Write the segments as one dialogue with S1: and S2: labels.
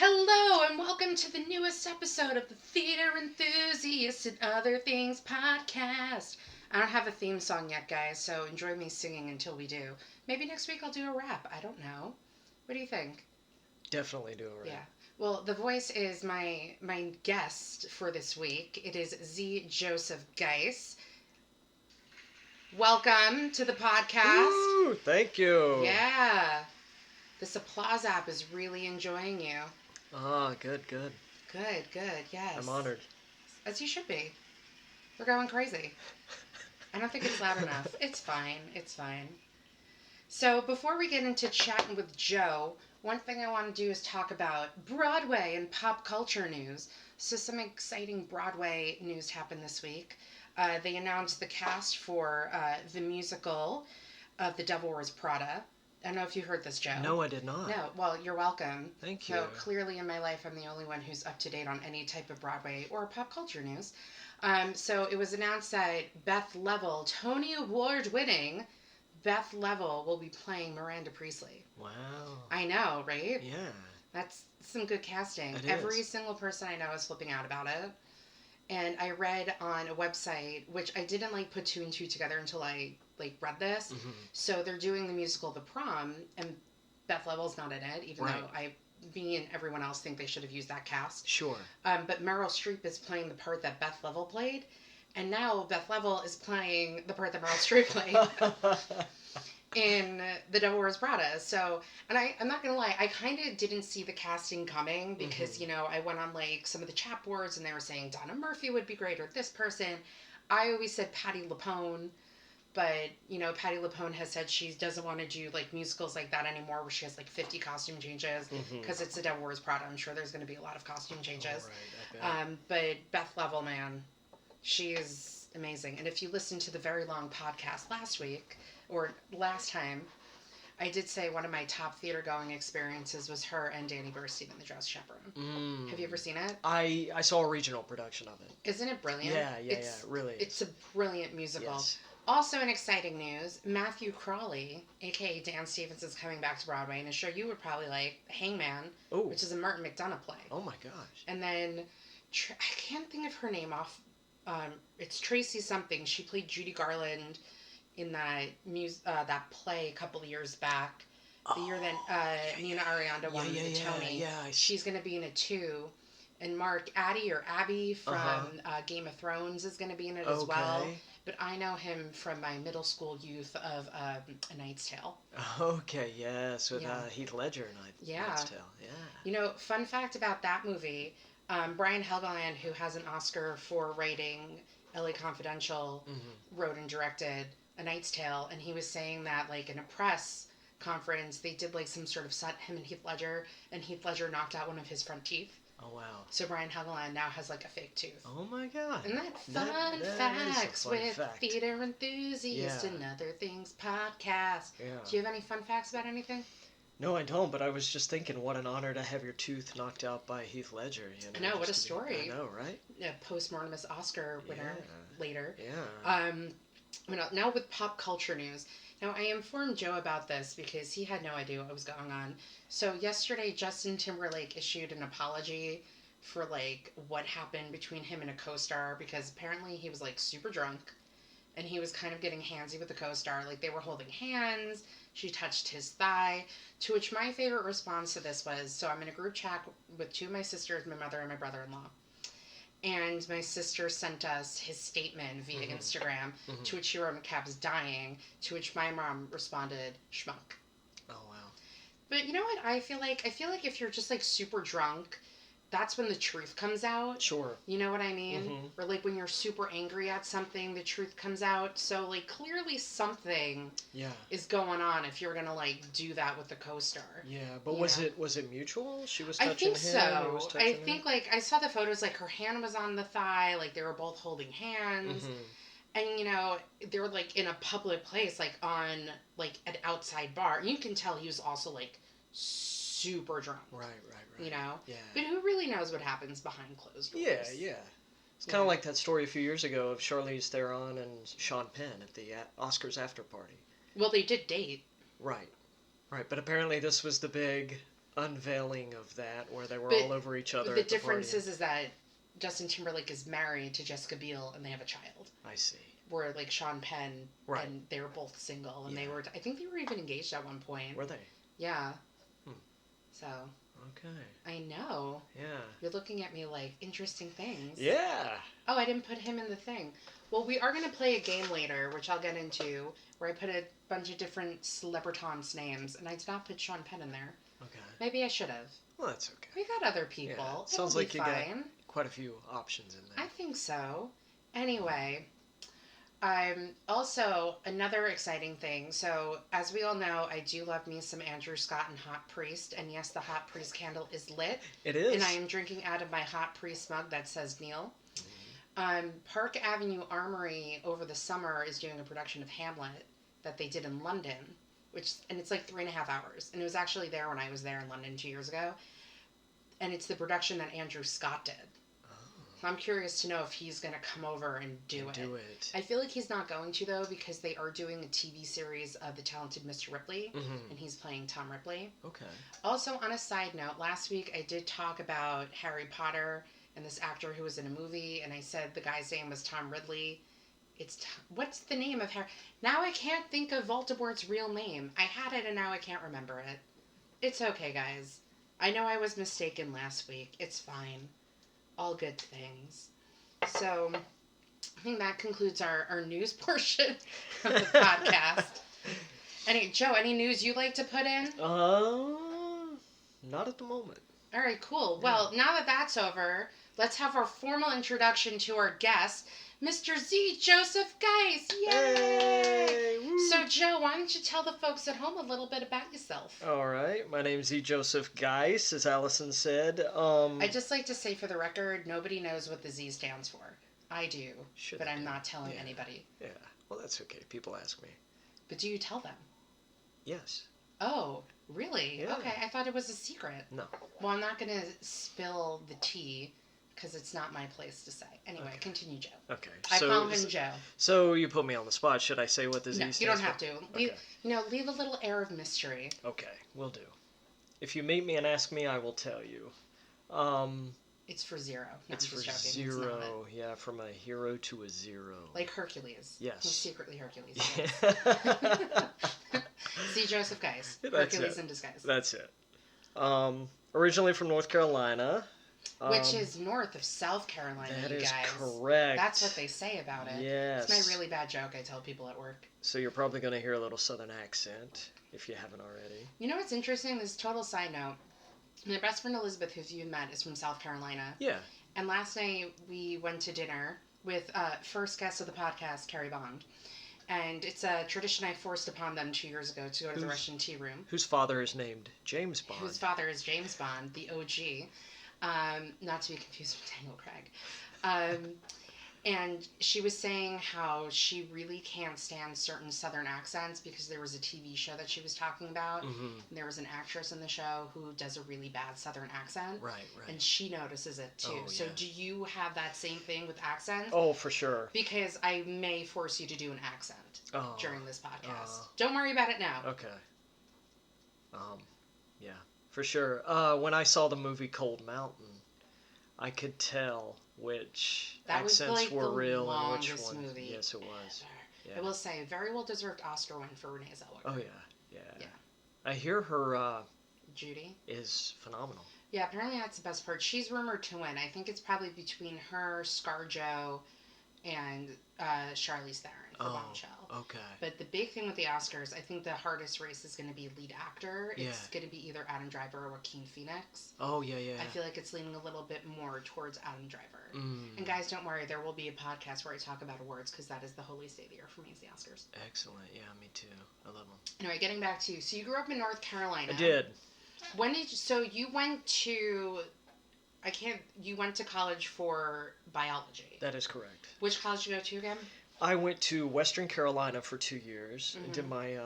S1: Hello and welcome to the newest episode of the Theater Enthusiast and Other Things podcast. I don't have a theme song yet, guys, so enjoy me singing until we do. Maybe next week I'll do a rap. I don't know. What do you think?
S2: Definitely do it right.
S1: Yeah. Well, the voice is my guest for this week. It is Z. Joseph Guice. Welcome to the podcast.
S2: Woo, thank you.
S1: Yeah. This applause app is really enjoying you.
S2: Ah, good.
S1: Good, yes.
S2: I'm honored.
S1: As you should be. We're going crazy. I don't think it's loud enough. It's fine. So before we get into chatting with Joe, one thing I want to do is talk about Broadway and pop culture news. So some exciting Broadway news happened this week. They announced the cast for the musical of The Devil Wears Prada. I don't know if you heard this, Joe.
S2: No, I did not.
S1: No, well, you're welcome.
S2: Thank you.
S1: So clearly in my life, I'm the only one who's up to date on any type of Broadway or pop culture news. So it was announced that Beth Leavel, Tony Award-winning Beth Leavel, will be playing Miranda Priestley.
S2: Wow.
S1: I know, right?
S2: Yeah.
S1: That's some good casting.
S2: It
S1: Every
S2: is.
S1: single person I know is flipping out about it. And I read on a website, which I didn't put two and two together until I read this.
S2: Mm-hmm.
S1: So they're doing the musical The Prom, and Beth Leavel's not in it, even though me and everyone else think they should have used that cast.
S2: Sure.
S1: But Meryl Streep is playing the part that Beth Leavel played, and now Beth Leavel is playing the part that Meryl Streep played in The Devil Wears Prada. So, and I'm not gonna lie, I kind of didn't see the casting coming because, I went on some of the chat boards and they were saying Donna Murphy would be great or this person. I always said Patti LuPone, but, Patti LuPone has said she doesn't want to do musicals like that anymore where she has 50 costume changes because it's The Devil Wears Prada. I'm sure there's going to be a lot of costume changes. But Beth Leavel, man, she is amazing. And if you listened to the very long podcast last time, I did say one of my top theater going experiences was her and Danny Burstein in The Dress Chaperone. Have you ever seen it?
S2: I saw a regional production of it.
S1: Isn't it brilliant?
S2: Yeah, really.
S1: It's a brilliant musical.
S2: Yes.
S1: Also in exciting news, Matthew Crawley, aka Dan Stevens, is coming back to Broadway in a show you would probably like, Hangman, which is a Martin McDonagh play.
S2: Oh my gosh.
S1: And then, I can't think of her name off, it's Tracy something. She played Judy Garland in that play a couple of years back. The year that Nina Arianda won the Tony.
S2: Yeah.
S1: She's going to be in it too. And Mark Abby from Game of Thrones is going to be in it as well. But I know him from my middle school youth of A Knight's Tale.
S2: Okay, yes, with Heath Ledger in Knight's Tale. Yeah.
S1: Fun fact about that movie, Brian Helgeland, who has an Oscar for writing LA Confidential, wrote and directed A Knight's Tale, and he was saying that in a press conference, they did some sort of set, him and Heath Ledger knocked out one of his front teeth.
S2: Oh, wow.
S1: So Brian Helgeland now has a fake tooth.
S2: Oh, my God.
S1: Isn't that fun facts with Theater Enthusiast and Other Things podcast?
S2: Yeah.
S1: Do you have any fun facts about anything?
S2: No, I don't, but I was just thinking what an honor to have your tooth knocked out by Heath Ledger.
S1: I know, what a story.
S2: I know, right?
S1: A post-mortemus Oscar winner later.
S2: Yeah.
S1: Now with pop culture news. Now, I informed Joe about this because he had no idea what was going on. So yesterday, Justin Timberlake issued an apology for, what happened between him and a co-star because apparently he was, super drunk and he was kind of getting handsy with the co-star. They were holding hands. She touched his thigh. To which my favorite response to this was, so I'm in a group chat with two of my sisters, my mother and my brother-in-law. And my sister sent us his statement via Instagram, to which she wrote in caps, dying, to which my mom responded, schmuck.
S2: Oh, wow.
S1: But you know what I feel like? I feel like if you're just, super drunk, that's when the truth comes out.
S2: Sure.
S1: You know what I mean? Or, when you're super angry at something, the truth comes out. So, clearly something is going on if you're gonna, do that with the co-star.
S2: Yeah, but was it mutual? She was touching him?
S1: I think so.
S2: He was touching
S1: think, I saw the photos, her hand was on the thigh, they were both holding hands. And, they were, in a public place, on, an outside bar. And you can tell he was also, super drunk.
S2: Right.
S1: Yeah.
S2: But
S1: who really knows what happens behind closed doors?
S2: Yeah. It's kind of like that story a few years ago of Charlize Theron and Sean Penn at the Oscars after party.
S1: Well, they did date.
S2: Right. But apparently this was the big unveiling of that where they were
S1: But
S2: all over each other.
S1: The
S2: at the
S1: difference
S2: party.
S1: is that Justin Timberlake is married to Jessica Biel and they have a child.
S2: I see.
S1: Where like Sean Penn
S2: Right.
S1: and they were both single and
S2: Yeah.
S1: they were. I think they were even engaged at one point.
S2: Were they?
S1: Yeah.
S2: Hmm.
S1: So.
S2: Okay.
S1: I know.
S2: Yeah.
S1: You're looking at me like interesting things.
S2: Yeah.
S1: Oh, I didn't put him in the thing. Well, we are going to play a game later, which I'll get into, where I put a bunch of different celebritons' names, and I did not put Sean Penn in there.
S2: Okay.
S1: Maybe I should have.
S2: Well, that's okay.
S1: We got other people.
S2: Yeah.
S1: It'll
S2: Sounds
S1: be
S2: like you
S1: fine.
S2: got quite a few options in there.
S1: I think so. Anyway, also another exciting thing. So, as we all know, I do love me some Andrew Scott and Hot Priest, and yes, the Hot Priest candle is lit.
S2: It is.
S1: And I am drinking out of my Hot Priest mug that says Neil. Park Avenue Armory over the summer is doing a production of Hamlet that they did in London, and it's like 3.5 hours. And it was actually there when I was there in London 2 years ago. And it's the production that Andrew Scott did. Oh. I'm curious to know if he's going to come over and do it. I feel like he's not going to, though, because they are doing a TV series of The Talented Mr. Ripley, and he's playing Tom Ripley.
S2: Okay. Also,
S1: on a side note, last week I did talk about Harry Potter and this actor who was in a movie, and I said the guy's name was Tom Ridley. What's the name of Harry? Now I can't think of Voldemort's real name. I had it and now I can't remember it. It's okay, guys. I know I was mistaken last week. It's fine. All good things. So, I think that concludes our news portion of the podcast. Joe, any news you'd like to put in?
S2: Not at the moment.
S1: All right, cool. Well, now that that's over, let's have our formal introduction to our guest, Mr. Z. Joseph Guice. Yay!
S2: Hey,
S1: so, Joe, why don't you tell the folks at home a little bit about yourself?
S2: All right. My name's Z. Joseph Guice, as Allison said.
S1: I'd just like to say for the record, nobody knows what the Z stands for. I do, but I'm not telling anybody.
S2: Yeah. Well, that's okay. People ask me.
S1: But do you tell them?
S2: Yes.
S1: Oh, really?
S2: Yeah.
S1: Okay, I thought it was a secret.
S2: No.
S1: Well, I'm not going to spill the tea because it's not my place to say. Anyway,
S2: Okay.
S1: Continue, Joe.
S2: Okay.
S1: I call him Joe.
S2: So you put me on the spot. Should I say what the Z stands for?
S1: No, you don't have to.
S2: Okay.
S1: Leave a little air of mystery.
S2: Okay, will do. If you meet me and ask me, I will tell you.
S1: It's for zero. No,
S2: it's
S1: I'm
S2: for
S1: just joking.
S2: zero.
S1: It's not.
S2: Yeah, from a hero to a zero.
S1: Like Hercules.
S2: Yes.
S1: He's secretly Hercules.
S2: Yeah.
S1: See Joseph Guice.
S2: That's
S1: Hercules
S2: it.
S1: in disguise.
S2: That's it. Originally from North Carolina.
S1: Which is north of South Carolina,
S2: that
S1: you
S2: is
S1: guys.
S2: correct.
S1: That's what they say about it.
S2: Yes.
S1: It's my really bad joke I tell people at work.
S2: So you're probably going to hear a little southern accent, if you haven't already.
S1: You know what's interesting? This is a total side note. My best friend Elizabeth, who you met, is from South Carolina.
S2: Yeah.
S1: And last night we went to dinner with first guest of the podcast, Carrie Bond. And it's a tradition I forced upon them 2 years ago to go to the Russian tea room.
S2: Whose father is named James Bond.
S1: Whose father is James Bond, the OG. Not to be confused with Daniel Craig. And she was saying how she really can't stand certain Southern accents because there was a TV show that she was talking about.
S2: Mm-hmm.
S1: And there was an actress in the show who does a really bad Southern accent.
S2: Right.
S1: And she notices it too.
S2: Oh,
S1: So
S2: yeah.
S1: do you have that same thing with accents?
S2: Oh, for sure.
S1: Because I may force you to do an accent during this podcast.
S2: Oh.
S1: Don't worry about it now.
S2: Okay. Yeah, for sure. When I saw the movie Cold Mountain, I could tell which
S1: That was
S2: accents
S1: like
S2: were
S1: the
S2: real and which
S1: longest
S2: one.
S1: movie
S2: Yes, it was. Yeah.
S1: I will say, very well deserved Oscar win for Renee Zellweger.
S2: Oh yeah.
S1: Yeah.
S2: I hear her
S1: Judy
S2: is phenomenal.
S1: Yeah, apparently that's the best part. She's rumored to win. I think it's probably between her, ScarJo, and Charlize Theron for Bombshell.
S2: Okay.
S1: But the big thing with the Oscars, I think the hardest race is going to be lead actor. It's going to be either Adam Driver or Joaquin Phoenix.
S2: Oh, yeah.
S1: I feel like it's leaning a little bit more towards Adam Driver.
S2: Mm.
S1: And guys, don't worry. There will be a podcast where I talk about awards because that is the holy day of the year for me is the Oscars.
S2: Excellent. Yeah, me too. I love them.
S1: Anyway, getting back to you. So you grew up in North Carolina.
S2: I did.
S1: So you went to... You went to college for biology.
S2: That is correct.
S1: Which college did you go to again?
S2: I went to Western Carolina for 2 years and did my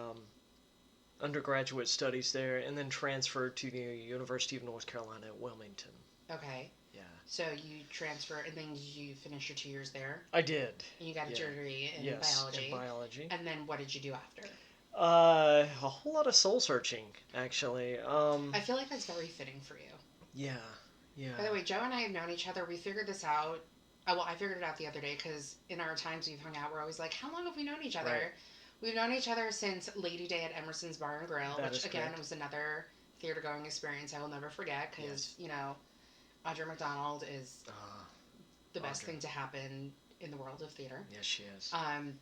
S2: undergraduate studies there, and then transferred to the University of North Carolina at Wilmington.
S1: Okay.
S2: Yeah.
S1: So you transferred, and then you finished your 2 years there?
S2: I did.
S1: And you got a degree in
S2: biology.
S1: And then what did you do after?
S2: A whole lot of soul searching, actually.
S1: I feel like that's very fitting for you.
S2: Yeah, yeah.
S1: By the way, Joe and I have known each other. We figured this out. Well, I figured it out the other day because in our times we've hung out, we're always like, how long have we known each other?
S2: Right.
S1: We've known each other since Lady Day at Emerson's Bar and Grill,
S2: That
S1: which,
S2: is
S1: again,
S2: correct.
S1: was another theater-going experience I will never forget because,
S2: Yes.
S1: you know, Audra McDonald is
S2: Ah,
S1: the best
S2: Audra.
S1: thing to happen in the world of theater.
S2: Yes, she is.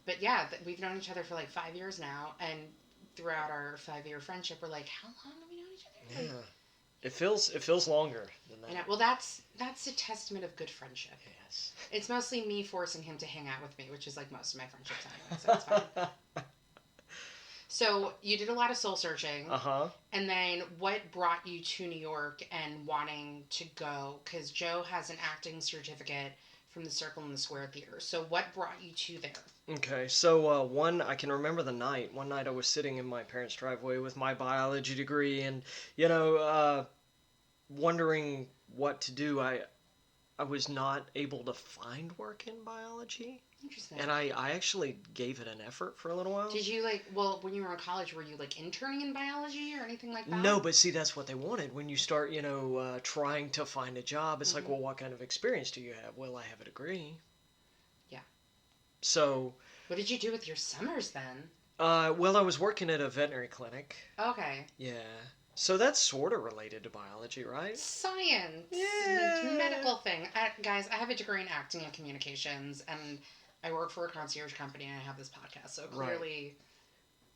S1: But yeah, we've known each other for like 5 years now, and throughout our 5-year friendship, we're like, how long have we known each other?
S2: Yeah.
S1: Like,
S2: It feels longer than that.
S1: you know, well, that's a testament of good friendship.
S2: Yes.
S1: It's mostly me forcing him to hang out with me, which is like most of my friendships anyway, so it's fine. So you did a lot of soul searching,
S2: Uh-huh.
S1: and then what brought you to New York and wanting to go? Because Joe has an acting certificate from the Circle and the Square Theater. So what brought you to there?
S2: Okay, so I can remember the night. One night I was sitting in my parents' driveway with my biology degree and, wondering what to do. I was not able to find work in biology.
S1: Interesting.
S2: And I actually gave it an effort for a little while.
S1: Did you when you were in college, were you like interning in biology or anything like that?
S2: No, but see, that's what they wanted. When you start, trying to find a job, it's like, well, what kind of experience do you have? Well, I have a degree.
S1: Yeah.
S2: So.
S1: What did you do with your summers then?
S2: Well, I was working at a veterinary clinic.
S1: Okay.
S2: Yeah. So that's sort of related to biology, right?
S1: Science.
S2: Yeah.
S1: Medical thing. Guys, I have a degree in acting and communications, and I work for a concierge company, and I have this podcast, so clearly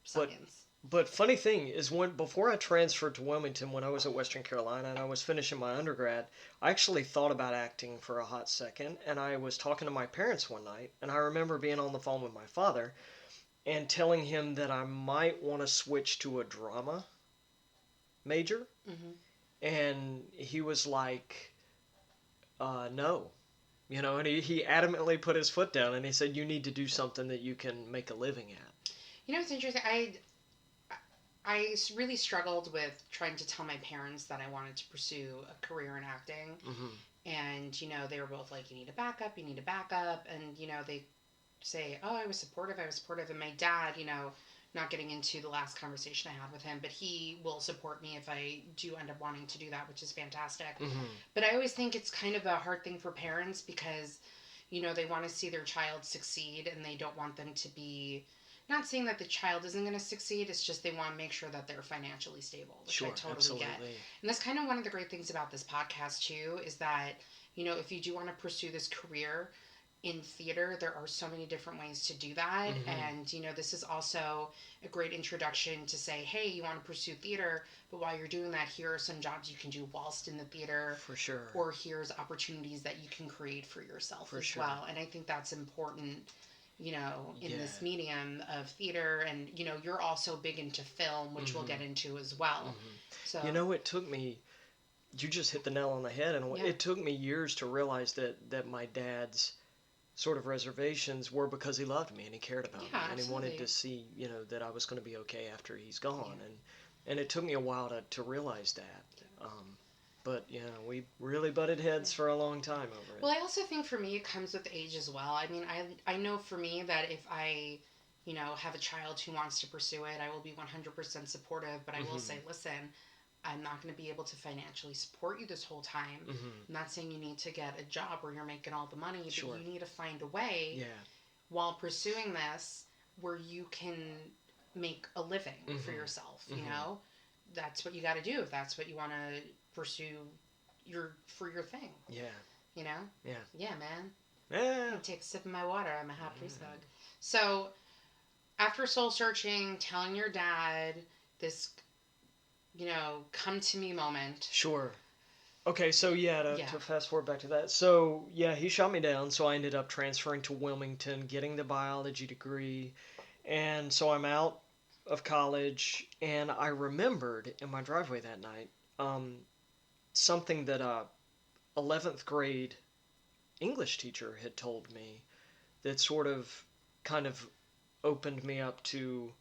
S1: science.
S2: But funny thing is, before I transferred to Wilmington, when I was at Western Carolina and I was finishing my undergrad, I actually thought about acting for a hot second, and I was talking to my parents one night, and I remember being on the phone with my father and telling him that I might want to switch to a drama major, and he was like, no. And he adamantly put his foot down and he said, you need to do something that you can make a living at.
S1: You know, it's interesting. I really struggled with trying to tell my parents that I wanted to pursue a career in acting. And, they were both like, you need a backup. And, they say, oh, I was supportive. And my dad, not getting into the last conversation I had with him, but he will support me if I do end up wanting to do that, which is fantastic. But I always think it's kind of a hard thing for parents because, they want to see their child succeed and they don't want them to be, not saying that the child isn't going to succeed, it's just they want to make sure that they're financially stable, which I totally get. And that's kind of one of the great things about this podcast too, is that, if you do want to pursue this career in theater, there are so many different ways to do that. And, this is also a great introduction to say, hey, you want to pursue theater, but while you're doing that, here are some jobs you can do whilst in the theater.
S2: For sure.
S1: Or here's opportunities that you can create for yourself as well. And I think that's important, in this medium of theater. And, you're also big into film, which we'll get into as well. So,
S2: it took me, you just hit the nail on the head. And it took me years to realize that my dad's sort of reservations were because he loved me and he cared about me and he wanted to see that I was going to be okay after he's gone, and it took me a while to realize that, but we really butted heads for a long time over it.
S1: Well, I also think for me it comes with age as well. I mean, I know for me that if I have a child who wants to pursue it, I will be 100% supportive, but I will say, listen, I'm not going to be able to financially support you this whole time. I'm not saying you need to get a job where you're making all the money, but you need to find a way while pursuing this where you can make a living for yourself. That's what you got to do if that's what you want to pursue for your thing. Yeah, man.
S2: Yeah.
S1: Take a sip of my water. I'm a hot priest dog. So after soul searching, telling your dad this come to me moment.
S2: Sure. Okay, so to fast forward back to that. So, he shot me down, so I ended up transferring to Wilmington, getting the biology degree, and so I'm out of college, and I remembered in my driveway that night something that a 11th grade English teacher had told me that sort of kind of opened me up to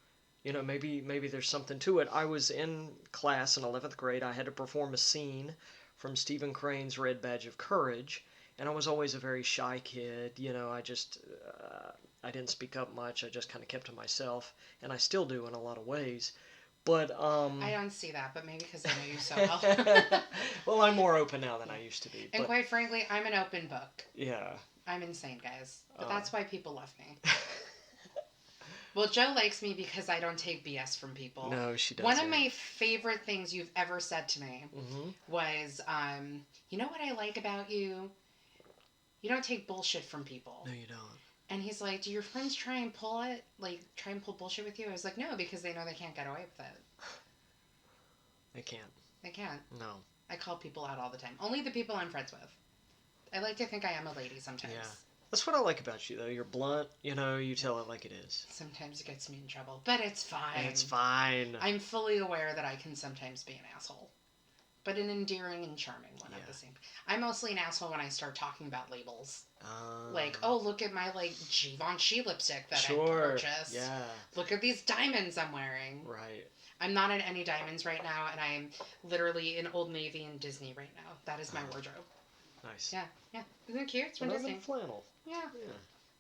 S2: maybe there's something to it. I was in class in 11th grade. I had to perform a scene from Stephen Crane's Red Badge of Courage, And I was always a very shy kid. I didn't speak up much. I just kind of kept to myself, and I still do in a lot of ways. But
S1: I don't see that, but maybe because I know you so well.
S2: well, I'm more open now than I used to be.
S1: And quite frankly, I'm an open book.
S2: Yeah.
S1: I'm insane, guys. But that's why people love me. Well, Joe likes me because I don't take BS from people.
S2: No, she doesn't.
S1: One of my favorite things you've ever said to me was, you know what I like about you? You don't take bullshit from people.
S2: No, you don't.
S1: And he's like, do your friends try and pull bullshit with you? I was like, no, because they know they can't get away with it.
S2: They can't.
S1: They can't.
S2: No.
S1: I call people out all the time. Only the people I'm friends with. I like to think I am a lady sometimes.
S2: Yeah. That's what I like about you, though. You're blunt. You tell it like it is.
S1: Sometimes it gets me in trouble, but it's fine.
S2: It's fine.
S1: I'm fully aware that I can sometimes be an asshole. But an endearing and charming one at the same time. I'm mostly an asshole when I start talking about labels. Like, oh, look at my, Givenchy lipstick that I purchased.
S2: Yeah.
S1: Look at these diamonds I'm wearing.
S2: Right.
S1: I'm not in any diamonds right now, and I'm literally in Old Navy and Disney right now. That is my wardrobe.
S2: Nice.
S1: Yeah. Isn't it cute? It's from Disney.
S2: Flannel.
S1: Yeah.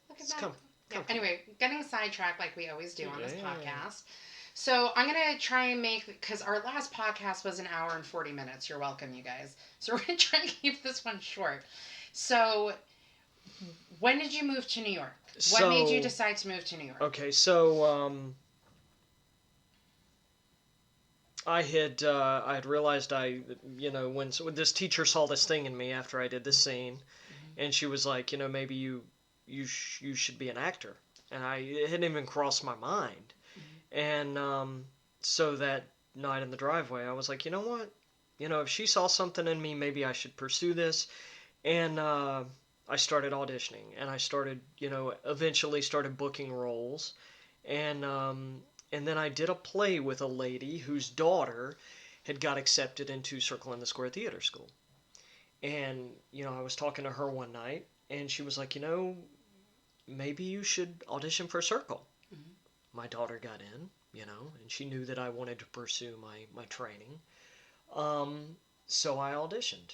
S1: Look at
S2: It's
S1: that. Anyway, getting sidetracked like we always do on this podcast. So I'm going to try and because our last podcast was an hour and 40 minutes. You're welcome, you guys. So we're going to try and keep this one short. So when did you move to New York? What made you decide to move to New York?
S2: Okay, so I had realized when this teacher saw this thing in me after I did this scene, and she was like, maybe you should be an actor, and it hadn't even crossed my mind. And so that night in the driveway, I was like, you know what? If she saw something in me, maybe I should pursue this. And I started auditioning, and I started, eventually started booking roles. And then I did a play with a lady whose daughter had got accepted into Circle in the Square Theater School. And, I was talking to her one night, and she was like, maybe you should audition for Circle. My daughter got in, and she knew that I wanted to pursue my training. So I auditioned,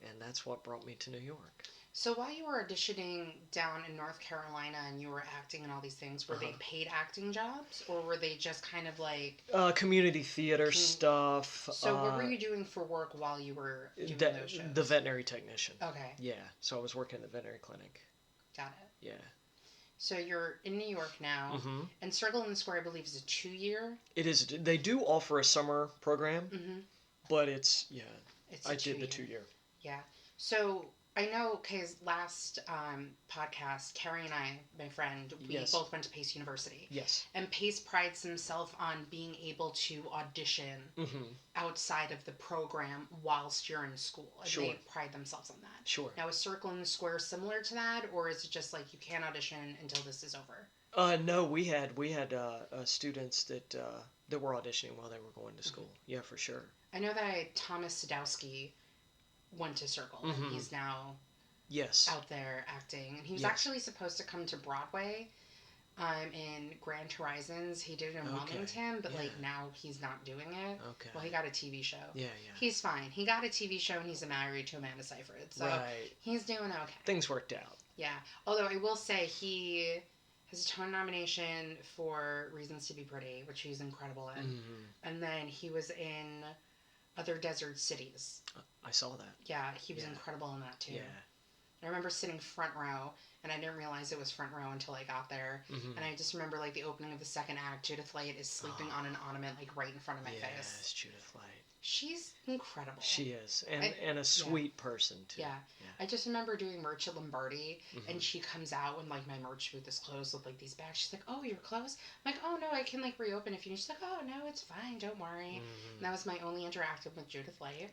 S2: and that's what brought me to New York.
S1: So while you were auditioning down in North Carolina and you were acting and all these things, were they paid acting jobs, or were they just kind of like...
S2: community theater stuff.
S1: So what were you doing for work while you were doing those shows?
S2: The veterinary technician.
S1: Okay.
S2: Yeah, so I was working at the veterinary clinic.
S1: Got it.
S2: Yeah.
S1: So you're in New York now, and Circle in the Square, I believe, is a 2-year?
S2: It is. They do offer a summer program, but it's I did the 2-year.
S1: Yeah. So I know, because last podcast, Carrie and I, my friend, we both went to Pace University.
S2: Yes. And
S1: Pace prides himself on being able to audition outside of the program whilst you're in school. And they pride themselves on that.
S2: Sure.
S1: Now, is Circle in the Square similar to that, or is it just like you can't audition until this is over?
S2: No, we had students that were auditioning while they were going to school. Yeah, for sure.
S1: I know that Thomas Sadowski went to Circle, and he's now out there acting. And he was actually supposed to come to Broadway in Grand Horizons. He did it in Wilmington, but now he's not doing it.
S2: Okay.
S1: Well, he got a TV show.
S2: Yeah.
S1: He's fine. He got a TV show, and he's married to Amanda Seyfried. So he's doing okay.
S2: Things worked out.
S1: Yeah. Although I will say he has a Tony nomination for Reasons to Be Pretty, which he's incredible in. And then he was in Other Desert Cities.
S2: I saw that.
S1: Yeah, he was incredible in that too.
S2: Yeah.
S1: I remember sitting front row, and I didn't realize it was front row until I got there. And I just remember, the opening of the second act, Judith Light is sleeping on an ottoman, right in front of my face.
S2: Yes, Judith Light.
S1: She's incredible.
S2: She is, and a sweet person too.
S1: Yeah. I just remember doing merch at Lombardi, and she comes out when my merch booth is closed with these bags. She's like, "Oh, you're closed?" I'm like, "Oh no, I can reopen if you need." She's like, "Oh no, it's fine, don't worry." And that was my only interaction with Judith Light.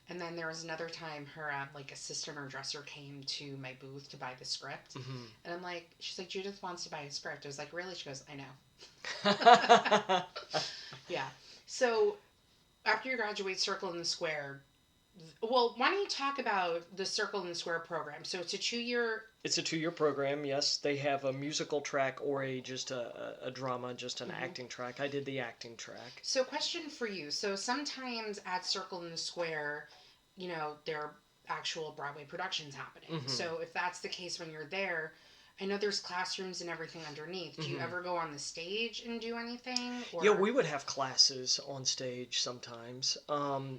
S1: And then there was another time her assistant or dresser came to my booth to buy the script, and I'm like, she's like, "Judith wants to buy a script." I was like, "Really?" She goes, "I know." Yeah. So after you graduate Circle in the Square, well, why don't you talk about the Circle in the Square program? So it's a 2-year...
S2: It's a 2-year program, yes. They have a musical track or just a drama, just an acting track. I did the acting track.
S1: So question for you. So sometimes at Circle in the Square, there are actual Broadway productions happening.
S2: Mm-hmm.
S1: So if that's the case when you're there, I know there's classrooms and everything underneath. Do you ever go on the stage and do anything? Or...
S2: Yeah, we would have classes on stage sometimes.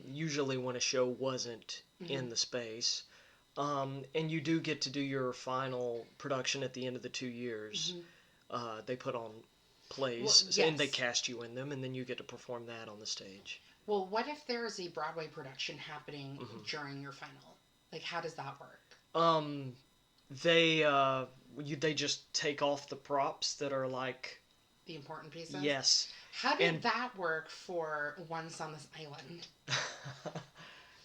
S2: Usually when a show wasn't in the space. And you do get to do your final production at the end of the 2 years. They put on plays, and they cast you in them, and then you get to perform that on the stage.
S1: Well, what if there is a Broadway production happening during your final? Like, how does that work?
S2: They just take off the props that are like
S1: the important pieces.
S2: Yes.
S1: How did that work for Once on This Island?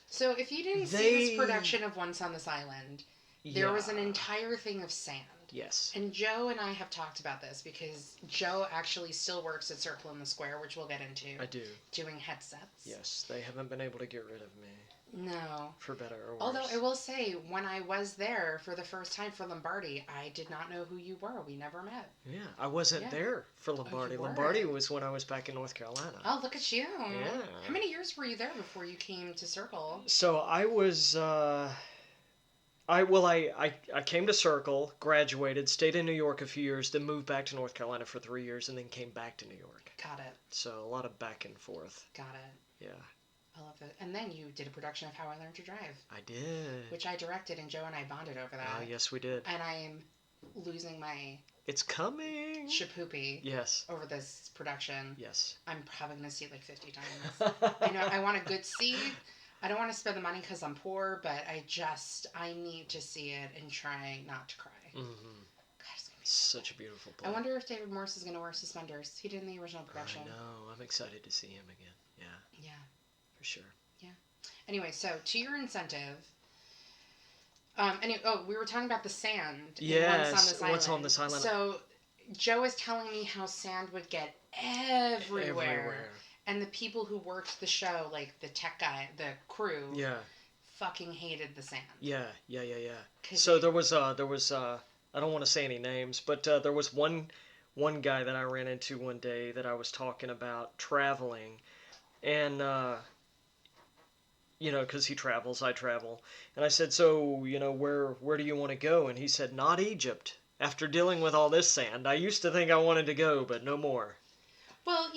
S1: So if you didn't see this production of Once on This Island, there was an entire thing of sand.
S2: Yes.
S1: And Joe and I have talked about this because Joe actually still works at Circle in the Square, which we'll get into.
S2: I do.
S1: Doing headsets.
S2: Yes, they haven't been able to get rid of me.
S1: No.
S2: For better or worse.
S1: Although I will say, when I was there for the first time for Lombardi, I did not know who you were. We never met.
S2: Yeah, I wasn't there for Lombardi.
S1: Oh,
S2: Lombardi was when I was back in North Carolina.
S1: Oh, look at you.
S2: Yeah.
S1: How many years were you there before you came to Circle?
S2: So I was... I came to Circle, graduated, stayed in New York a few years, then moved back to North Carolina for 3 years, and then came back to New York.
S1: Got it.
S2: So a lot of back and forth.
S1: Got it.
S2: Yeah.
S1: I love it. And then you did a production of How I Learned to Drive.
S2: I did.
S1: Which I directed, and Joe and I bonded over that.
S2: Oh, yes, we did.
S1: And I am losing my...
S2: It's coming!
S1: Shapoopy.
S2: Yes.
S1: Over this production.
S2: Yes. I'm
S1: probably going to see it like 50 times. I know, I want a good seat. I don't want to spend the money because I'm poor, but I need to see it and try not to cry.
S2: Mm-hmm.
S1: God, it's gonna be
S2: such a beautiful play.
S1: I wonder if David Morse is going to wear suspenders. He did in the original production.
S2: I know. I'm excited to see him again. Yeah.
S1: Yeah.
S2: For sure.
S1: Yeah. Anyway, so to your incentive... we were talking about the sand.
S2: Yes, Once on This Island.
S1: So, Joe was telling me how sand would get everywhere. And the people who worked the show, like the tech guy, the crew, fucking hated the sand.
S2: Yeah. So there was I don't want to say any names, but there was one guy that I ran into one day that I was talking about traveling, and because he travels, I travel, and I said, so where do you want to go? And he said, not Egypt. After dealing with all this sand, I used to think I wanted to go, but no more.
S1: Well,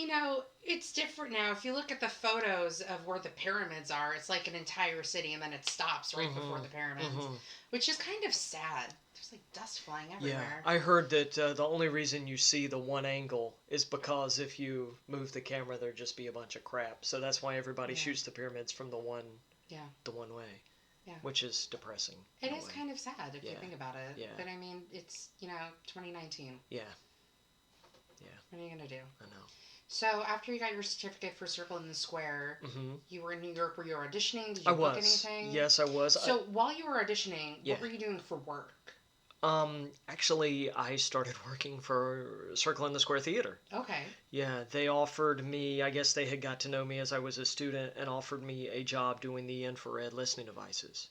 S1: it's different now. If you look at the photos of where the pyramids are, it's like an entire city, and then it stops right before the pyramids, which is kind of sad. There's like dust flying everywhere.
S2: Yeah, I heard that the only reason you see the one angle is because if you move the camera, there'd just be a bunch of crap. So that's why everybody shoots the pyramids from the one way. Yeah. Which is depressing.
S1: It is kind of sad if you think about it.
S2: Yeah.
S1: But I mean, it's 2019.
S2: Yeah.
S1: What are you gonna do?
S2: I know.
S1: So after you got your certificate for Circle in the Square, you were in New York. Were you auditioning? Did you book anything?
S2: Yes, I was.
S1: So while you were auditioning, what were you doing for work?
S2: Actually, I started working for Circle in the Square Theater.
S1: Okay.
S2: Yeah, they offered me, I guess they had got to know me as I was a student and offered me a job doing the infrared listening devices.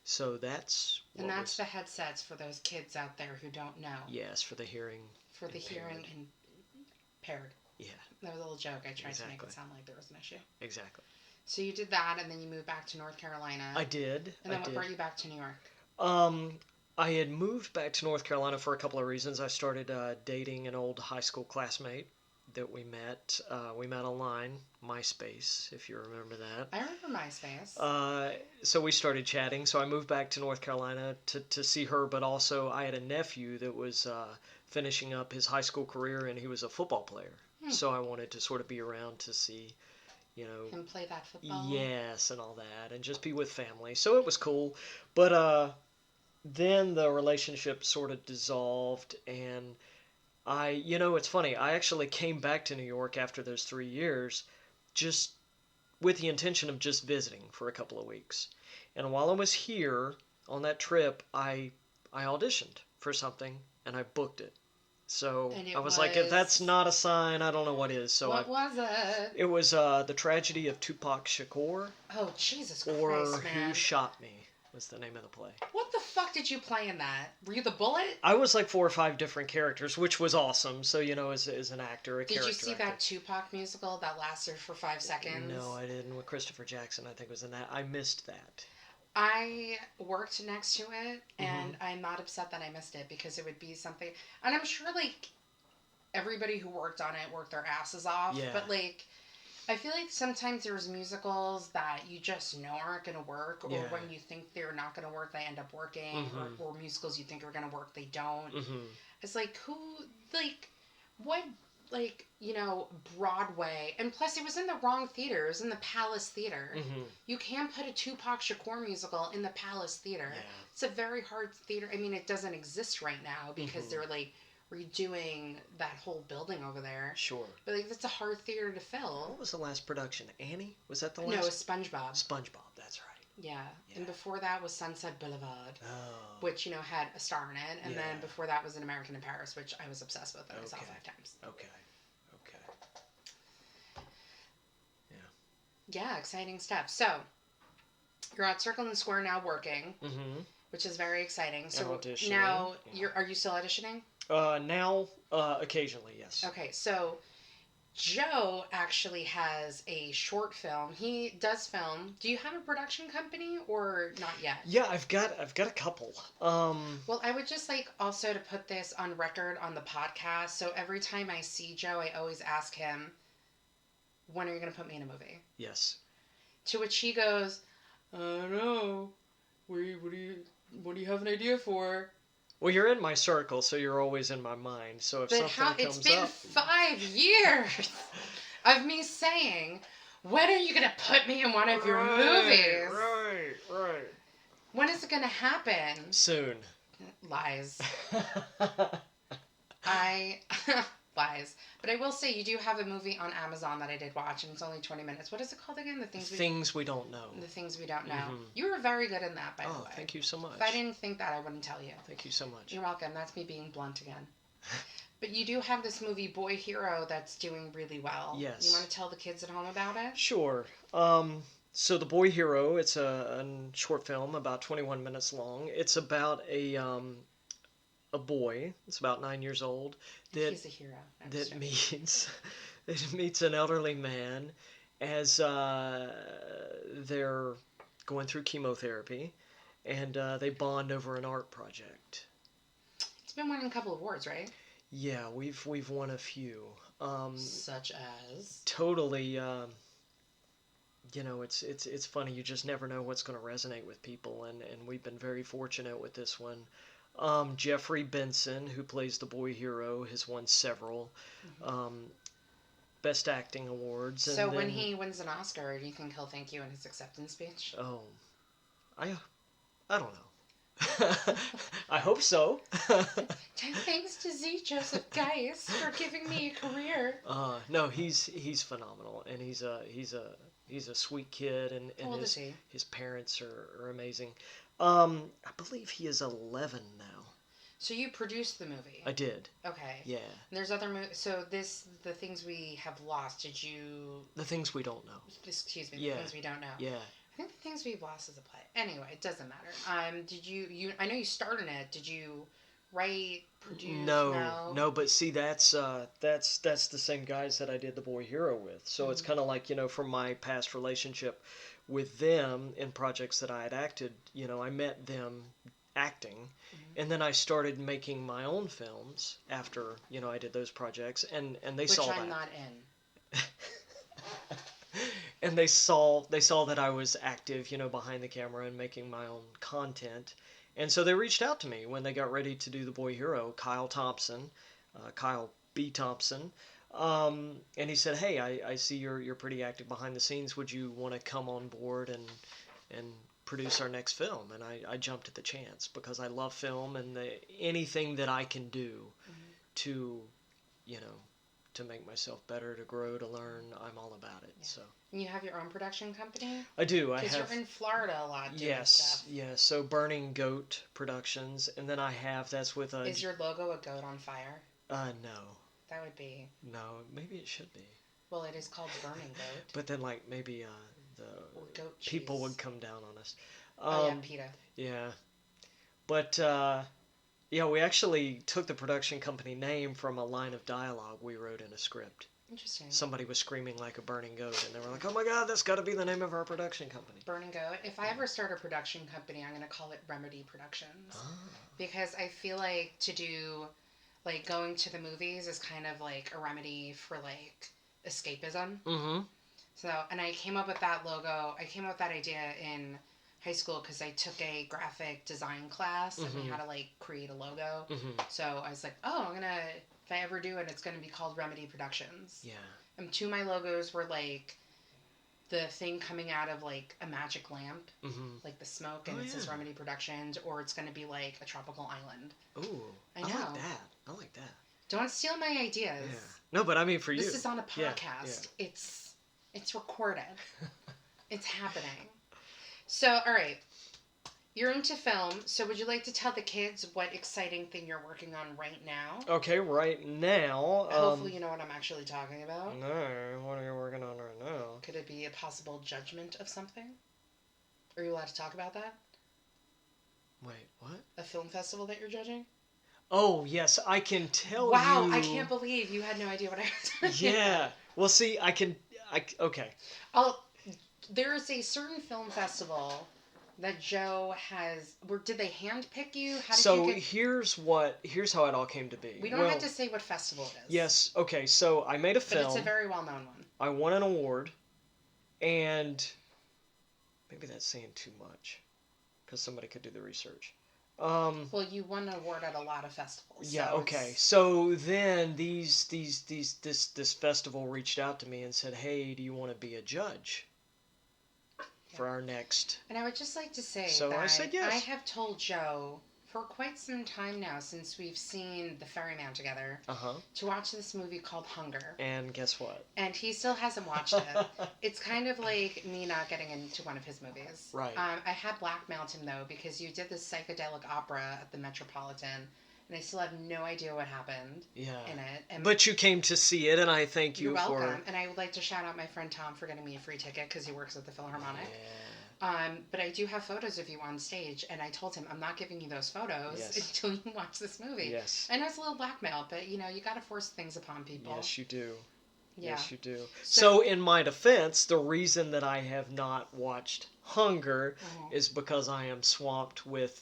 S2: So that's
S1: the headsets for those kids out there who don't know.
S2: Yes, for the hearing.
S1: For the hearing impaired.
S2: Yeah.
S1: That was a little joke. I tried to make it sound like there was an issue.
S2: Exactly.
S1: So you did that, and then you moved back to North Carolina.
S2: I did.
S1: And then what brought you back to New York?
S2: I had moved back to North Carolina for a couple of reasons. I started dating an old high school classmate that we met. We met online, MySpace, if you remember that.
S1: I remember MySpace.
S2: So we started chatting. So I moved back to North Carolina to see her, but also I had a nephew that was finishing up his high school career, and he was a football player. So I wanted to sort of be around to see,
S1: him play that football.
S2: Yes, and all that, and just be with family. So it was cool. But then the relationship sort of dissolved, and it's funny. I actually came back to New York after those 3 years, just with the intention of just visiting for a couple of weeks. And while I was here on that trip, I auditioned for something, and I booked it. So I was like, if that's not a sign, I don't know what is. So
S1: what was it?
S2: It was The Tragedy of Tupac Shakur.
S1: Oh, Jesus
S2: or
S1: Christ, man.
S2: Who Shot Me was the name of the play.
S1: What the fuck did you play in that? Were you the bullet?
S2: I was like 4 or 5 different characters, which was awesome. So, as an actor,
S1: Did you see that Tupac musical that lasted for 5 seconds?
S2: No, I didn't. With Christopher Jackson, I think, was in that. I missed that.
S1: I worked next to it,
S2: Mm-hmm.
S1: and I'm not upset that I missed it because it would be something. And I'm sure, like, everybody who worked on it worked their asses off.
S2: Yeah.
S1: But, like, I feel like sometimes there's musicals that you just know aren't going to work, or
S2: Yeah.
S1: when you think they're not going to work, they end up working,
S2: Mm-hmm.
S1: or musicals you think are going to work, they don't.
S2: Mm-hmm.
S1: It's like, who, like, what, like, Broadway, and plus it was in the wrong theater. It was in the Palace Theater.
S2: Mm-hmm.
S1: You can't put a Tupac Shakur musical in the Palace Theater.
S2: Yeah.
S1: It's a very hard theater. I mean, it doesn't exist right now because they're, like, redoing that whole building over there.
S2: Sure.
S1: But, like, that's a hard theater to fill.
S2: What was the last production? Annie? Was that the
S1: No, it
S2: last?
S1: was SpongeBob.
S2: SpongeBob, that's right.
S1: Yeah.
S2: Yeah.
S1: And before that was Sunset Boulevard,
S2: Oh.
S1: which, had a star in it. And
S2: Yeah.
S1: then before that was An American in Paris, which I was obsessed with and I saw
S2: Okay.
S1: 5 times.
S2: Okay.
S1: Yeah, exciting stuff. So, you're at Circle and Square now working,
S2: Mm-hmm.
S1: which is very exciting. So
S2: auditioning,
S1: now,
S2: yeah.
S1: are you still auditioning?
S2: Now, occasionally, yes.
S1: Okay, so Joe actually has a short film. He does film. Do you have a production company or not yet?
S2: Yeah, I've got a couple.
S1: Well, I would just like also to put this on record on the podcast. So every time I see Joe, I always ask him, "When are you going to put me in a movie?"
S2: Yes.
S1: To which he goes, "I don't know. What do you have an idea for?"
S2: Well, you're in my circle, so you're always in my mind. So if
S1: But
S2: something
S1: it's
S2: comes
S1: been
S2: up,
S1: 5 years of me saying, "When are you going to put me in one of your movies?
S2: Right.
S1: When is it going to happen?"
S2: Soon.
S1: Lies. Lies. But I will say you do have a movie on Amazon that I did watch, and it's only 20 minutes. What is it called again? The Things
S2: We Don't Know.
S1: The Things We Don't Know.
S2: Mhm.
S1: You were very good in that, by the
S2: Oh,
S1: way.
S2: thank you so much.
S1: If I didn't think that, I wouldn't tell you.
S2: Thank you so much.
S1: You're welcome. That's me being blunt again. But you do have this movie, Boy Hero, that's doing really well.
S2: Yes.
S1: You want to tell the kids at home about it?
S2: Sure. So The Boy Hero, it's a short film about 21 minutes long. It's about a boy, it's about 9 years old,
S1: He's a hero. I'm
S2: that
S1: sorry.
S2: meets an elderly man as they're going through chemotherapy, and they bond over an art project.
S1: It's been winning a couple of awards, right?
S2: Yeah, we've won a few.
S1: Such as?
S2: Totally. It's funny. You just never know what's going to resonate with people, and we've been very fortunate with this one. Jeffrey Benson, who plays the boy hero, has won several Best Acting awards.
S1: So when he wins an Oscar, do you think he'll thank you in his acceptance speech?
S2: Oh, I don't know. I hope so.
S1: Thanks to Z. Joseph Guice for giving me a career.
S2: No, he's phenomenal, and he's a sweet kid, and
S1: How old is he?
S2: his parents are amazing. I believe he is 11 now.
S1: So you produced the movie?
S2: I did.
S1: Okay.
S2: Yeah.
S1: And there's other movies. So The Things We Have Lost, did you...
S2: The Things We Don't Know.
S1: Excuse me,
S2: Yeah.
S1: The Things We Don't Know.
S2: Yeah.
S1: I think The Things We've Lost is a play. Anyway, it doesn't matter. Did you I know you starred in it. Did you write, produce?
S2: No. But see, that's the same guys that I did The Boy Hero with. So it's kind of like, from my past relationship with them in projects that I had acted. I met them acting, and then I started making my own films after I did those projects, and they saw that.
S1: Which I'm not in.
S2: And they saw that I was active, behind the camera and making my own content. And so they reached out to me when they got ready to do The Boy Hero, Kyle B. Thompson. And he said, "Hey, I see you're pretty active behind the scenes. Would you want to come on board and produce our next film?" And I jumped at the chance because I love film, and anything that I can do to, to make myself better, to grow, to learn, I'm all about it. Yeah. So.
S1: And you have your own production company?
S2: I do.
S1: Because you're in Florida a lot doing stuff.
S2: Yes. So Burning Goat Productions, and then I have, that's with a...
S1: Is your logo a goat on fire?
S2: No.
S1: That would be...
S2: No, maybe it should be.
S1: Well, it is called Burning Goat.
S2: But then, maybe the
S1: goat cheese.
S2: people would come down on us.
S1: Yeah, PETA.
S2: Yeah. But, we actually took the production company name from a line of dialogue we wrote in a script.
S1: Interesting.
S2: Somebody was screaming like a burning goat, and they were like, "Oh my God, that's got to be the name of our production company."
S1: Burning Goat. If I ever start a production company, I'm going to call it Remedy Productions.
S2: Ah.
S1: Because I feel like to do, like, going to the movies is kind of like a remedy for, like, escapism.
S2: Mm-hmm.
S1: So, and I came up with that logo, I came up with that idea in high school because I took a graphic design class and we had to, like, create a logo.
S2: Mm-hmm.
S1: So I was like, oh, I'm going to, if I ever do it, it's going to be called Remedy Productions.
S2: Yeah.
S1: And two of my logos were, like, the thing coming out of, like, a magic lamp, like the smoke, and it says Remedy Productions, or it's going to be, like, a tropical island.
S2: Ooh, I
S1: know.
S2: I like that.
S1: Don't steal my ideas.
S2: Yeah. No, but I mean for you.
S1: This is on a podcast. Yeah. It's recorded. It's happening. So, all right. You're into film, so would you like to tell the kids what exciting thing you're working on right now?
S2: Okay, right now.
S1: Hopefully you know what I'm actually talking about.
S2: No, what are you working on right now?
S1: Could it be a possible judgment of something? Are you allowed to talk about that?
S2: Wait, what?
S1: A film festival that you're judging?
S2: Oh, yes, I can tell you.
S1: Wow, I can't believe you had no idea what I was talking about.
S2: Well, see, okay.
S1: There is a certain film festival that Joe has. Did they handpick you? How did you get...
S2: here's how it all came to be.
S1: We don't have to say what festival it is.
S2: Yes, okay, so I made a film.
S1: But it's a very well-known one.
S2: I won an award, and maybe that's saying too much, because somebody could do the research.
S1: Well, you won an award at a lot of festivals.
S2: Yeah,
S1: so
S2: okay. So then this festival reached out to me and said, "Hey, do you want to be a judge for our next?"
S1: And I would just like to say
S2: that I said yes.
S1: I have told Joe for quite some time now, since we've seen The Ferryman together, to watch this movie called Hunger.
S2: And guess what?
S1: And he still hasn't watched it. It's kind of like me not getting into one of his movies.
S2: Right.
S1: I had blackmailed him, though, because you did this psychedelic opera at the Metropolitan, and I still have no idea what happened in it. And
S2: but you came to see it, and I thank you for...
S1: You're welcome. And I would like to shout out my friend Tom for getting me a free ticket, because he works at the Philharmonic.
S2: Yeah.
S1: But I do have photos of you on stage, and I told him I'm not giving you those photos until you watch this movie.
S2: Yes.
S1: I know it's a little blackmail, but you got to force things upon people.
S2: Yes, you do.
S1: Yeah.
S2: Yes, you do. So, in my defense, the reason that I have not watched Hunger is because I am swamped with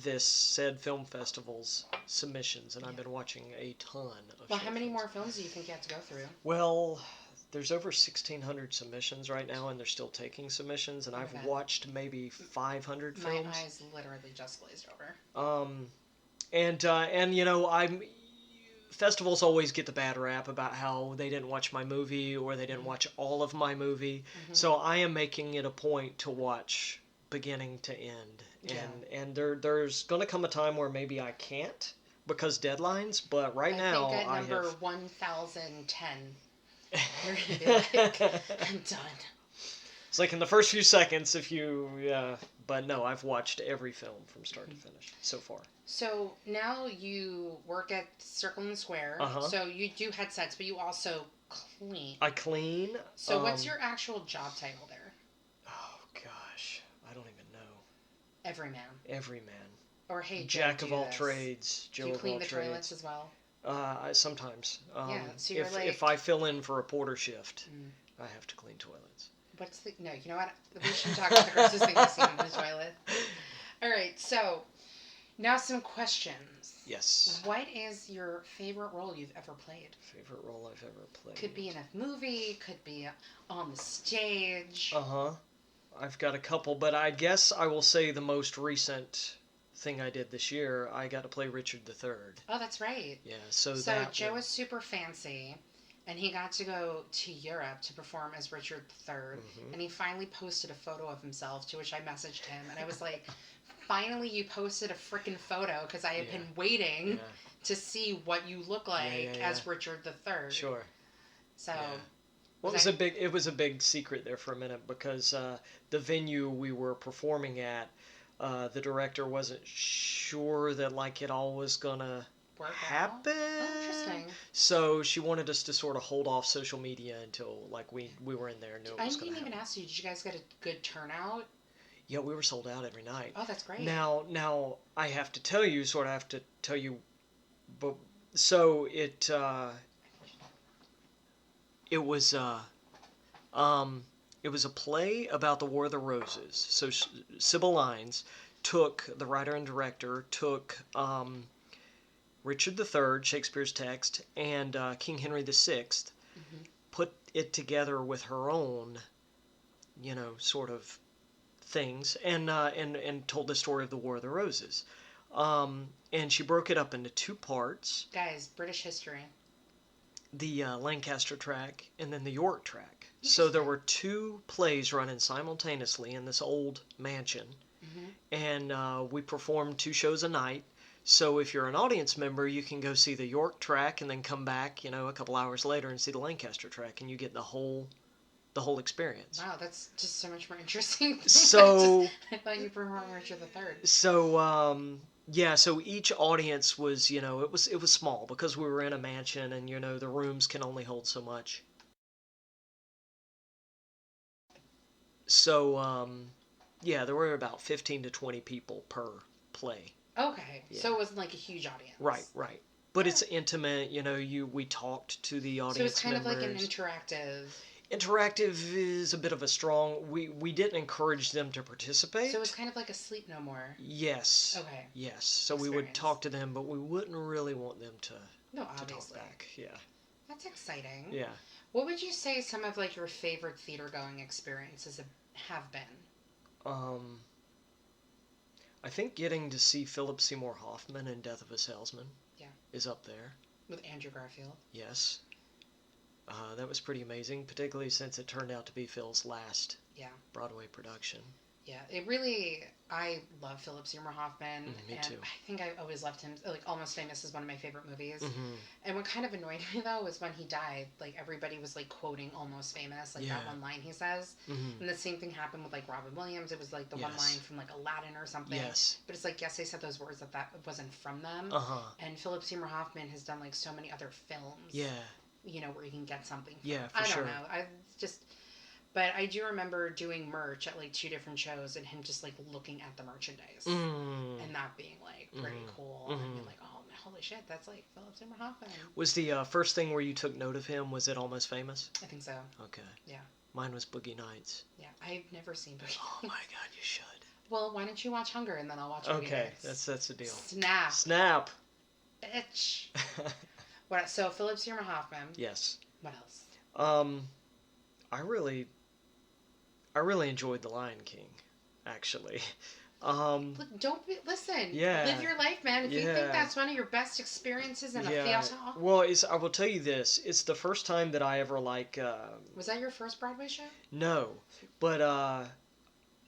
S2: this said film festival's submissions, and I've been watching a ton of.
S1: Well, how many more films do you think you have to go through?
S2: Well, there's over 1,600 submissions right now, and they're still taking submissions, and I've watched maybe 500 films.
S1: My eyes literally just glazed over.
S2: Festivals always get the bad rap about how they didn't watch my movie or they didn't watch all of my movie. So I am making it a point to watch beginning to end. And there's going to come a time where maybe I can't because deadlines, but right now
S1: I think at number 1010. You're going to be like, I'm done.
S2: It's like in the first few seconds but no, I've watched every film from start to finish so far.
S1: So now you work at Circle and Square. So you do headsets, but you also clean.
S2: I clean.
S1: So what's your actual job title there?
S2: Oh gosh, I don't even know.
S1: Everyman.
S2: Everyman.
S1: Or hey,
S2: Jack of all trades. Joe of all trades.
S1: Do you clean the toilets as well?
S2: Sometimes.
S1: So you're
S2: if I fill in for a porter shift, I have to clean toilets.
S1: No, you know what? We shouldn't talk about the grossest thing I've seen in the toilet. All right, so now some questions.
S2: Yes.
S1: What is your favorite role you've ever played?
S2: Favorite role I've ever played?
S1: Could be in a movie, could be on the stage.
S2: I've got a couple, but I guess I will say the most recent thing I did this year, I got to play Richard III.
S1: Oh, that's right.
S2: Yeah,
S1: so Joe is super fancy, and he got to go to Europe to perform as Richard III, and he finally posted a photo of himself, to which I messaged him, and I was like, finally you posted a freaking photo, because I had been waiting to see what you look like as Richard III.
S2: Sure.
S1: So...
S2: Well, it was a big secret there for a minute, because the venue we were performing at, the director wasn't sure that it all was gonna happen.
S1: Oh, interesting.
S2: So she wanted us to sort of hold off social media until we were in there and knew it was gonna happen. I didn't even
S1: ask you. Did you guys get a good turnout?
S2: Yeah, we were sold out every night.
S1: Oh, that's great.
S2: Now I have to tell you, but so it. It was um, it was a play about the War of the Roses. So Sybil Lines the writer and director took Richard III, Shakespeare's text, and King Henry VI, put it together with her own, sort of things, and told the story of the War of the Roses. And she broke it up into two parts.
S1: Guys, British history.
S2: The Lancaster track and then the York track. So there were two plays running simultaneously in this old mansion. And we performed 2 shows a night. So if you're an audience member, you can go see the York track and then come back, a couple hours later and see the Lancaster track, and you get the whole experience.
S1: Wow, that's just so much more interesting.
S2: So
S1: I thought you performed Richard III.
S2: So so each audience was, it was small because we were in a mansion, and the rooms can only hold so much. So there were about 15 to 20 people per play.
S1: Okay,
S2: Yeah.
S1: so it wasn't like a huge audience.
S2: Right. But it's intimate, we talked to the audience members.
S1: So it's kind of like an interactive...
S2: Interactive is a bit of a strong... We didn't encourage them to participate.
S1: So it's kind of like a Sleep No More.
S2: Yes.
S1: Okay.
S2: Yes. So we would talk to them, but we wouldn't really want them to
S1: obviously.
S2: Talk back. Yeah.
S1: That's exciting.
S2: Yeah.
S1: What would you say some of like your favorite theater going experiences have been?
S2: I think getting to see Philip Seymour Hoffman in Death of a Salesman is up there.
S1: With Andrew Garfield.
S2: Yes. That was pretty amazing, particularly since it turned out to be Phil's last Broadway production. Yeah,
S1: it really... I love Philip Seymour Hoffman.
S2: Me too.
S1: I think I always loved him. Like, Almost Famous is one of my favorite movies. And what kind of annoyed me, though, was when he died, like, everybody was, like, quoting Almost Famous, like, that one line he says. And the same thing happened with, like, Robin Williams. It was, like, the one line from, like, Aladdin or something.
S2: Yes.
S1: But it's like, yes, they said those words that wasn't from them. And Philip Seymour Hoffman has done, like, so many other films.
S2: Yeah.
S1: Where you can get something from.
S2: Yeah, for sure.
S1: I don't know. But I do remember doing merch at, like, 2 different shows and him just, like, looking at the merchandise. And that being, like, pretty cool. And being like, oh, holy shit, that's, like, Philip Seymour Hoffman.
S2: Was the first thing where you took note of him, was it Almost Famous?
S1: I think so.
S2: Okay.
S1: Yeah.
S2: Mine was Boogie Nights.
S1: Yeah, I've never seen Boogie Nights.
S2: Oh, my God, you should.
S1: Well, why don't you watch Hunger and then I'll watch Boogie Nights?
S2: Okay, that's the deal.
S1: Snap. Bitch. So, Philip Seymour Hoffman.
S2: Yes.
S1: What else?
S2: I really enjoyed The Lion King, actually.
S1: Listen.
S2: Yeah.
S1: Live your life, man. If you think that's one of your best experiences in a theater.
S2: Well, I will tell you this. It's the first time that I ever,
S1: Was that your first Broadway show?
S2: No. But,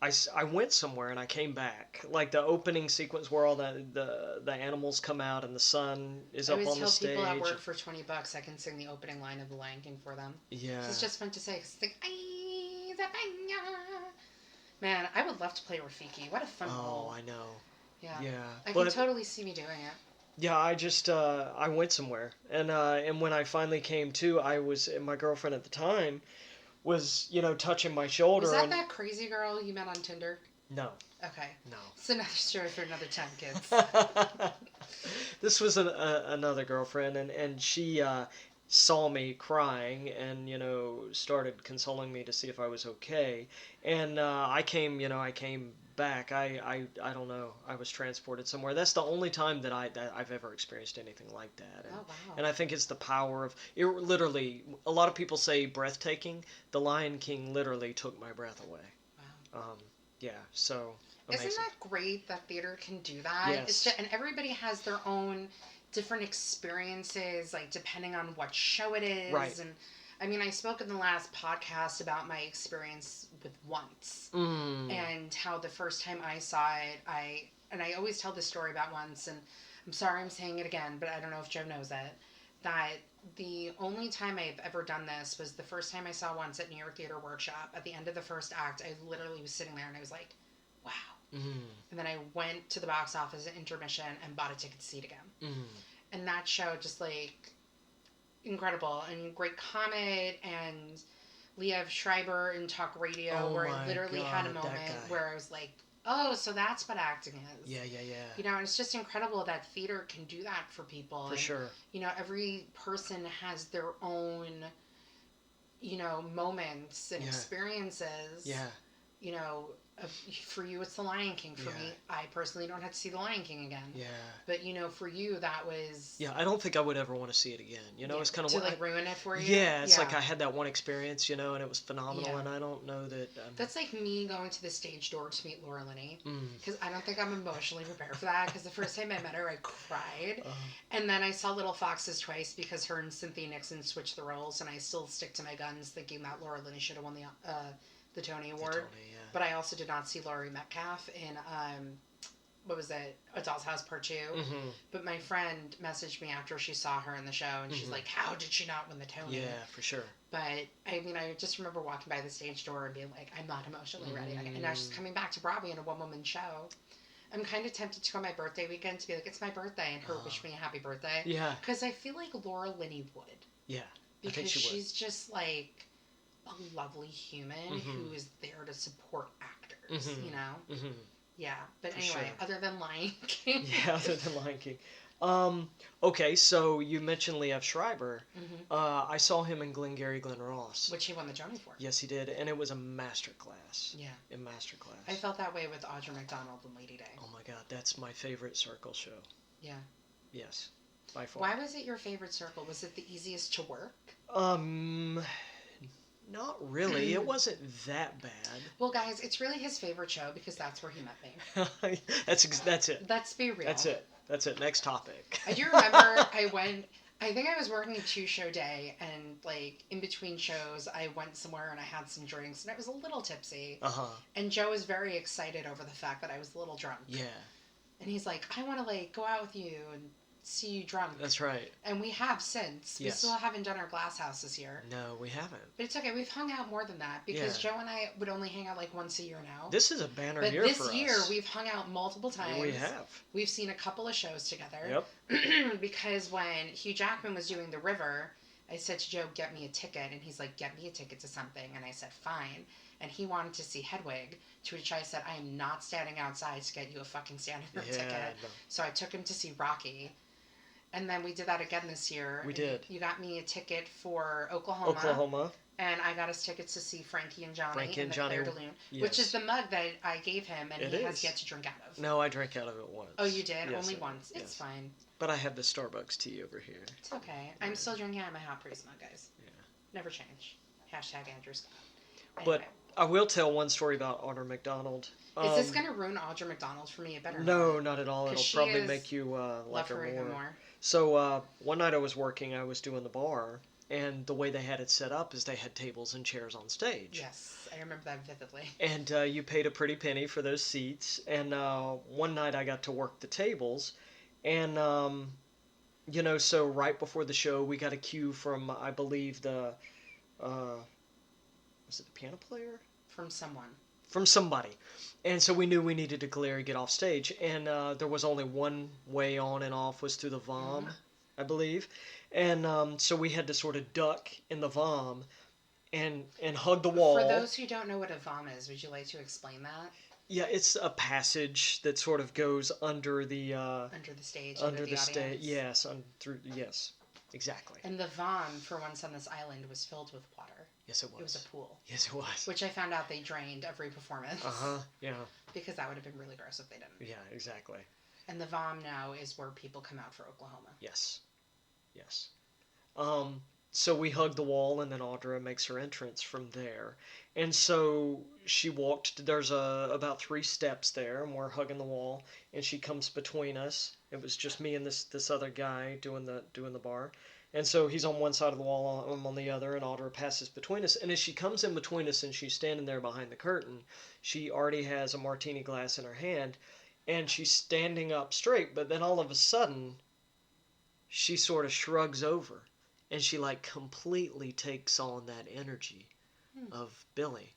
S2: I went somewhere and I came back. Like the opening sequence where all the animals come out and the sun is up on the stage. I always tell people
S1: at work for $20 I can sing the opening line of The Lion King for them.
S2: Yeah.
S1: So it's just fun to say. It's like, man, I would love to play Rafiki. What a fun role.
S2: Oh, I know.
S1: Yeah. I can totally see me doing it.
S2: Yeah, I went somewhere. And when I finally came to, my girlfriend at the time was, touching my shoulder.
S1: Was that crazy girl you met on Tinder?
S2: No.
S1: Okay.
S2: No.
S1: It's another story for another time, kids.
S2: This was another girlfriend, and she saw me crying and, started consoling me to see if I was okay. And I came back. I don't know. I was transported somewhere. That's the only time that I've ever experienced anything like that. And,
S1: oh, wow.
S2: And I think it's the power of it. Literally, a lot of people say breathtaking. The Lion King literally took my breath away.
S1: Wow.
S2: Yeah. So amazing.
S1: Isn't that great that theater can do that?
S2: Yes.
S1: And everybody has their own different experiences, like depending on what show it is.
S2: Right.
S1: And I mean, I spoke in the last podcast about my experience with Once and how the first time I saw it, I always tell this story about Once, and I'm sorry I'm saying it again, but I don't know if Joe knows it, that the only time I've ever done this was the first time I saw Once at New York Theater Workshop. At the end of the first act, I literally was sitting there and I was like, wow. And then I went to the box office at intermission and bought a ticket to see it again. And that show just like incredible, and great comment, and Liev Schreiber in Talk Radio, where I literally had a moment where I was like, oh, so that's what acting is.
S2: Yeah.
S1: And it's just incredible that theater can do that for people.
S2: For sure.
S1: Every person has their own moments and
S2: Yeah.
S1: experiences.
S2: Yeah.
S1: For you it's The Lion King. For me, I personally don't have to see The Lion King again.
S2: Yeah.
S1: But for you that was.
S2: Yeah, I don't think I would ever want to see it again. It's kind of
S1: to ruin it for you.
S2: Yeah, it's like I had that one experience, and it was phenomenal, and I don't know that.
S1: That's like me going to the stage door to meet Laura Linney,
S2: Mm.
S1: because I don't think I'm emotionally prepared for that. Because the first time I met her, I cried, and then I saw Little Foxes twice because her and Cynthia Nixon switched the roles, and I still stick to my guns, thinking that Laura Linney should have won the Tony Award.
S2: The Tony, yeah.
S1: But I also did not see Laurie Metcalf in what was it? A Doll's House Part 2.
S2: Mm-hmm.
S1: But my friend messaged me after she saw her in the show, and she's like, "How did she not win the Tony?"
S2: Yeah, for sure.
S1: But I just remember walking by the stage door and being like, "I'm not emotionally ready." And now she's coming back to Broadway in a one-woman show. I'm kind of tempted to go on my birthday weekend to be like, "It's my birthday," and her wish me a happy birthday.
S2: Yeah.
S1: Because I feel like Laura Linney would.
S2: Yeah.
S1: Because
S2: I think she would.
S1: she's just like a lovely human who is there to support actors.
S2: Mm-hmm.
S1: Yeah, but
S2: For
S1: anyway,
S2: sure.
S1: other than Lion King.
S2: Yeah, other than Lion King. Okay, so you mentioned Liev Schreiber. I saw him in Glengarry Glen Ross.
S1: Which he won the Tony for.
S2: Yes, he did, and it was a masterclass.
S1: Yeah.
S2: A masterclass.
S1: I felt that way with Audra McDonald and Lady Day.
S2: Oh my God, that's my favorite circle show.
S1: Yeah.
S2: Yes, by far.
S1: Why was it your favorite circle? Was it the easiest to work?
S2: Not really. It wasn't that bad.
S1: Well, guys, it's really his favorite show because that's where he met me.
S2: That's it.
S1: Let's be real.
S2: That's it. Next topic.
S1: I do remember I think I was working a 2-show day, and in between shows I went somewhere and I had some drinks and I was a little tipsy. And Joe was very excited over the fact that I was a little drunk.
S2: Yeah. And
S1: he's like, "I want to go out with you and see you drunk."
S2: That's right.
S1: And we have since.
S2: Yes.
S1: We still haven't done our glass house this year.
S2: No, we haven't.
S1: But it's okay. We've hung out more than that because Joe and I would only hang out once a year now.
S2: This is a banner
S1: but
S2: year for us.
S1: But this year we've hung out multiple times.
S2: We have.
S1: We've seen a couple of shows together.
S2: Yep.
S1: Because when Hugh Jackman was doing The River, I said to Joe, "Get me a ticket." And he's like, "Get me a ticket to something." And I said, "Fine." And he wanted to see Hedwig, to which I said, "I am not standing outside to get you a fucking standing room ticket." No. So I took him to see Rocky. And then we did that again this year.
S2: We did.
S1: You got me a ticket for Oklahoma. And I got us tickets to see Frankie and Johnny in the Claire de Lune, which is the mug that I gave him and he has yet to drink out of.
S2: No, I drank out of it once.
S1: Oh, you did?
S2: Yes,
S1: only once. It's fine.
S2: But I have the Starbucks tea over here.
S1: It's okay. I'm still drinking out of my Hot Priest mug, guys.
S2: Yeah.
S1: Never change. Hashtag Andrew Scott.
S2: Anyway. But I will tell one story about Audra McDonald.
S1: Is this going to ruin Audra McDonald for me? It better
S2: No, not at all. It'll probably make you like her more. So one night I was working, I was doing the bar, and the way they had it set up is they had tables and chairs on stage.
S1: Yes, I remember that vividly.
S2: And you paid a pretty penny for those seats. And one night I got to work the tables, and so right before the show we got a cue from I believe the was it the piano player?
S1: From someone.
S2: From somebody. And so we knew we needed to clear and get off stage. And there was only one way on and off was through the vom, I believe. And so we had to sort of duck in the vom and hug the wall.
S1: For those who don't know what a vom is, would you like to explain that?
S2: Yeah, it's a passage that sort of goes under the...
S1: under the stage,
S2: under the
S1: stage.
S2: Yes, yes, exactly.
S1: And the vom, for once on this island, was filled with water.
S2: Yes, it was.
S1: It was a pool.
S2: Yes, it was.
S1: Which I found out they drained every performance.
S2: Yeah.
S1: Because that would have been really gross if they didn't.
S2: Yeah, exactly.
S1: And the vom now is where people come out for Oklahoma.
S2: Yes. So we hug the wall, and then Audra makes her entrance from there. And so she walked, there's about 3 steps there, and we're hugging the wall, and she comes between us. It was just me and this other guy doing the bar. And so he's on one side of the wall, I'm on the other, and Audra passes between us. And as she comes in between us and she's standing there behind the curtain, she already has a martini glass in her hand, and she's standing up straight, but then all of a sudden, she sort of shrugs over, and she completely takes on that energy of Billy.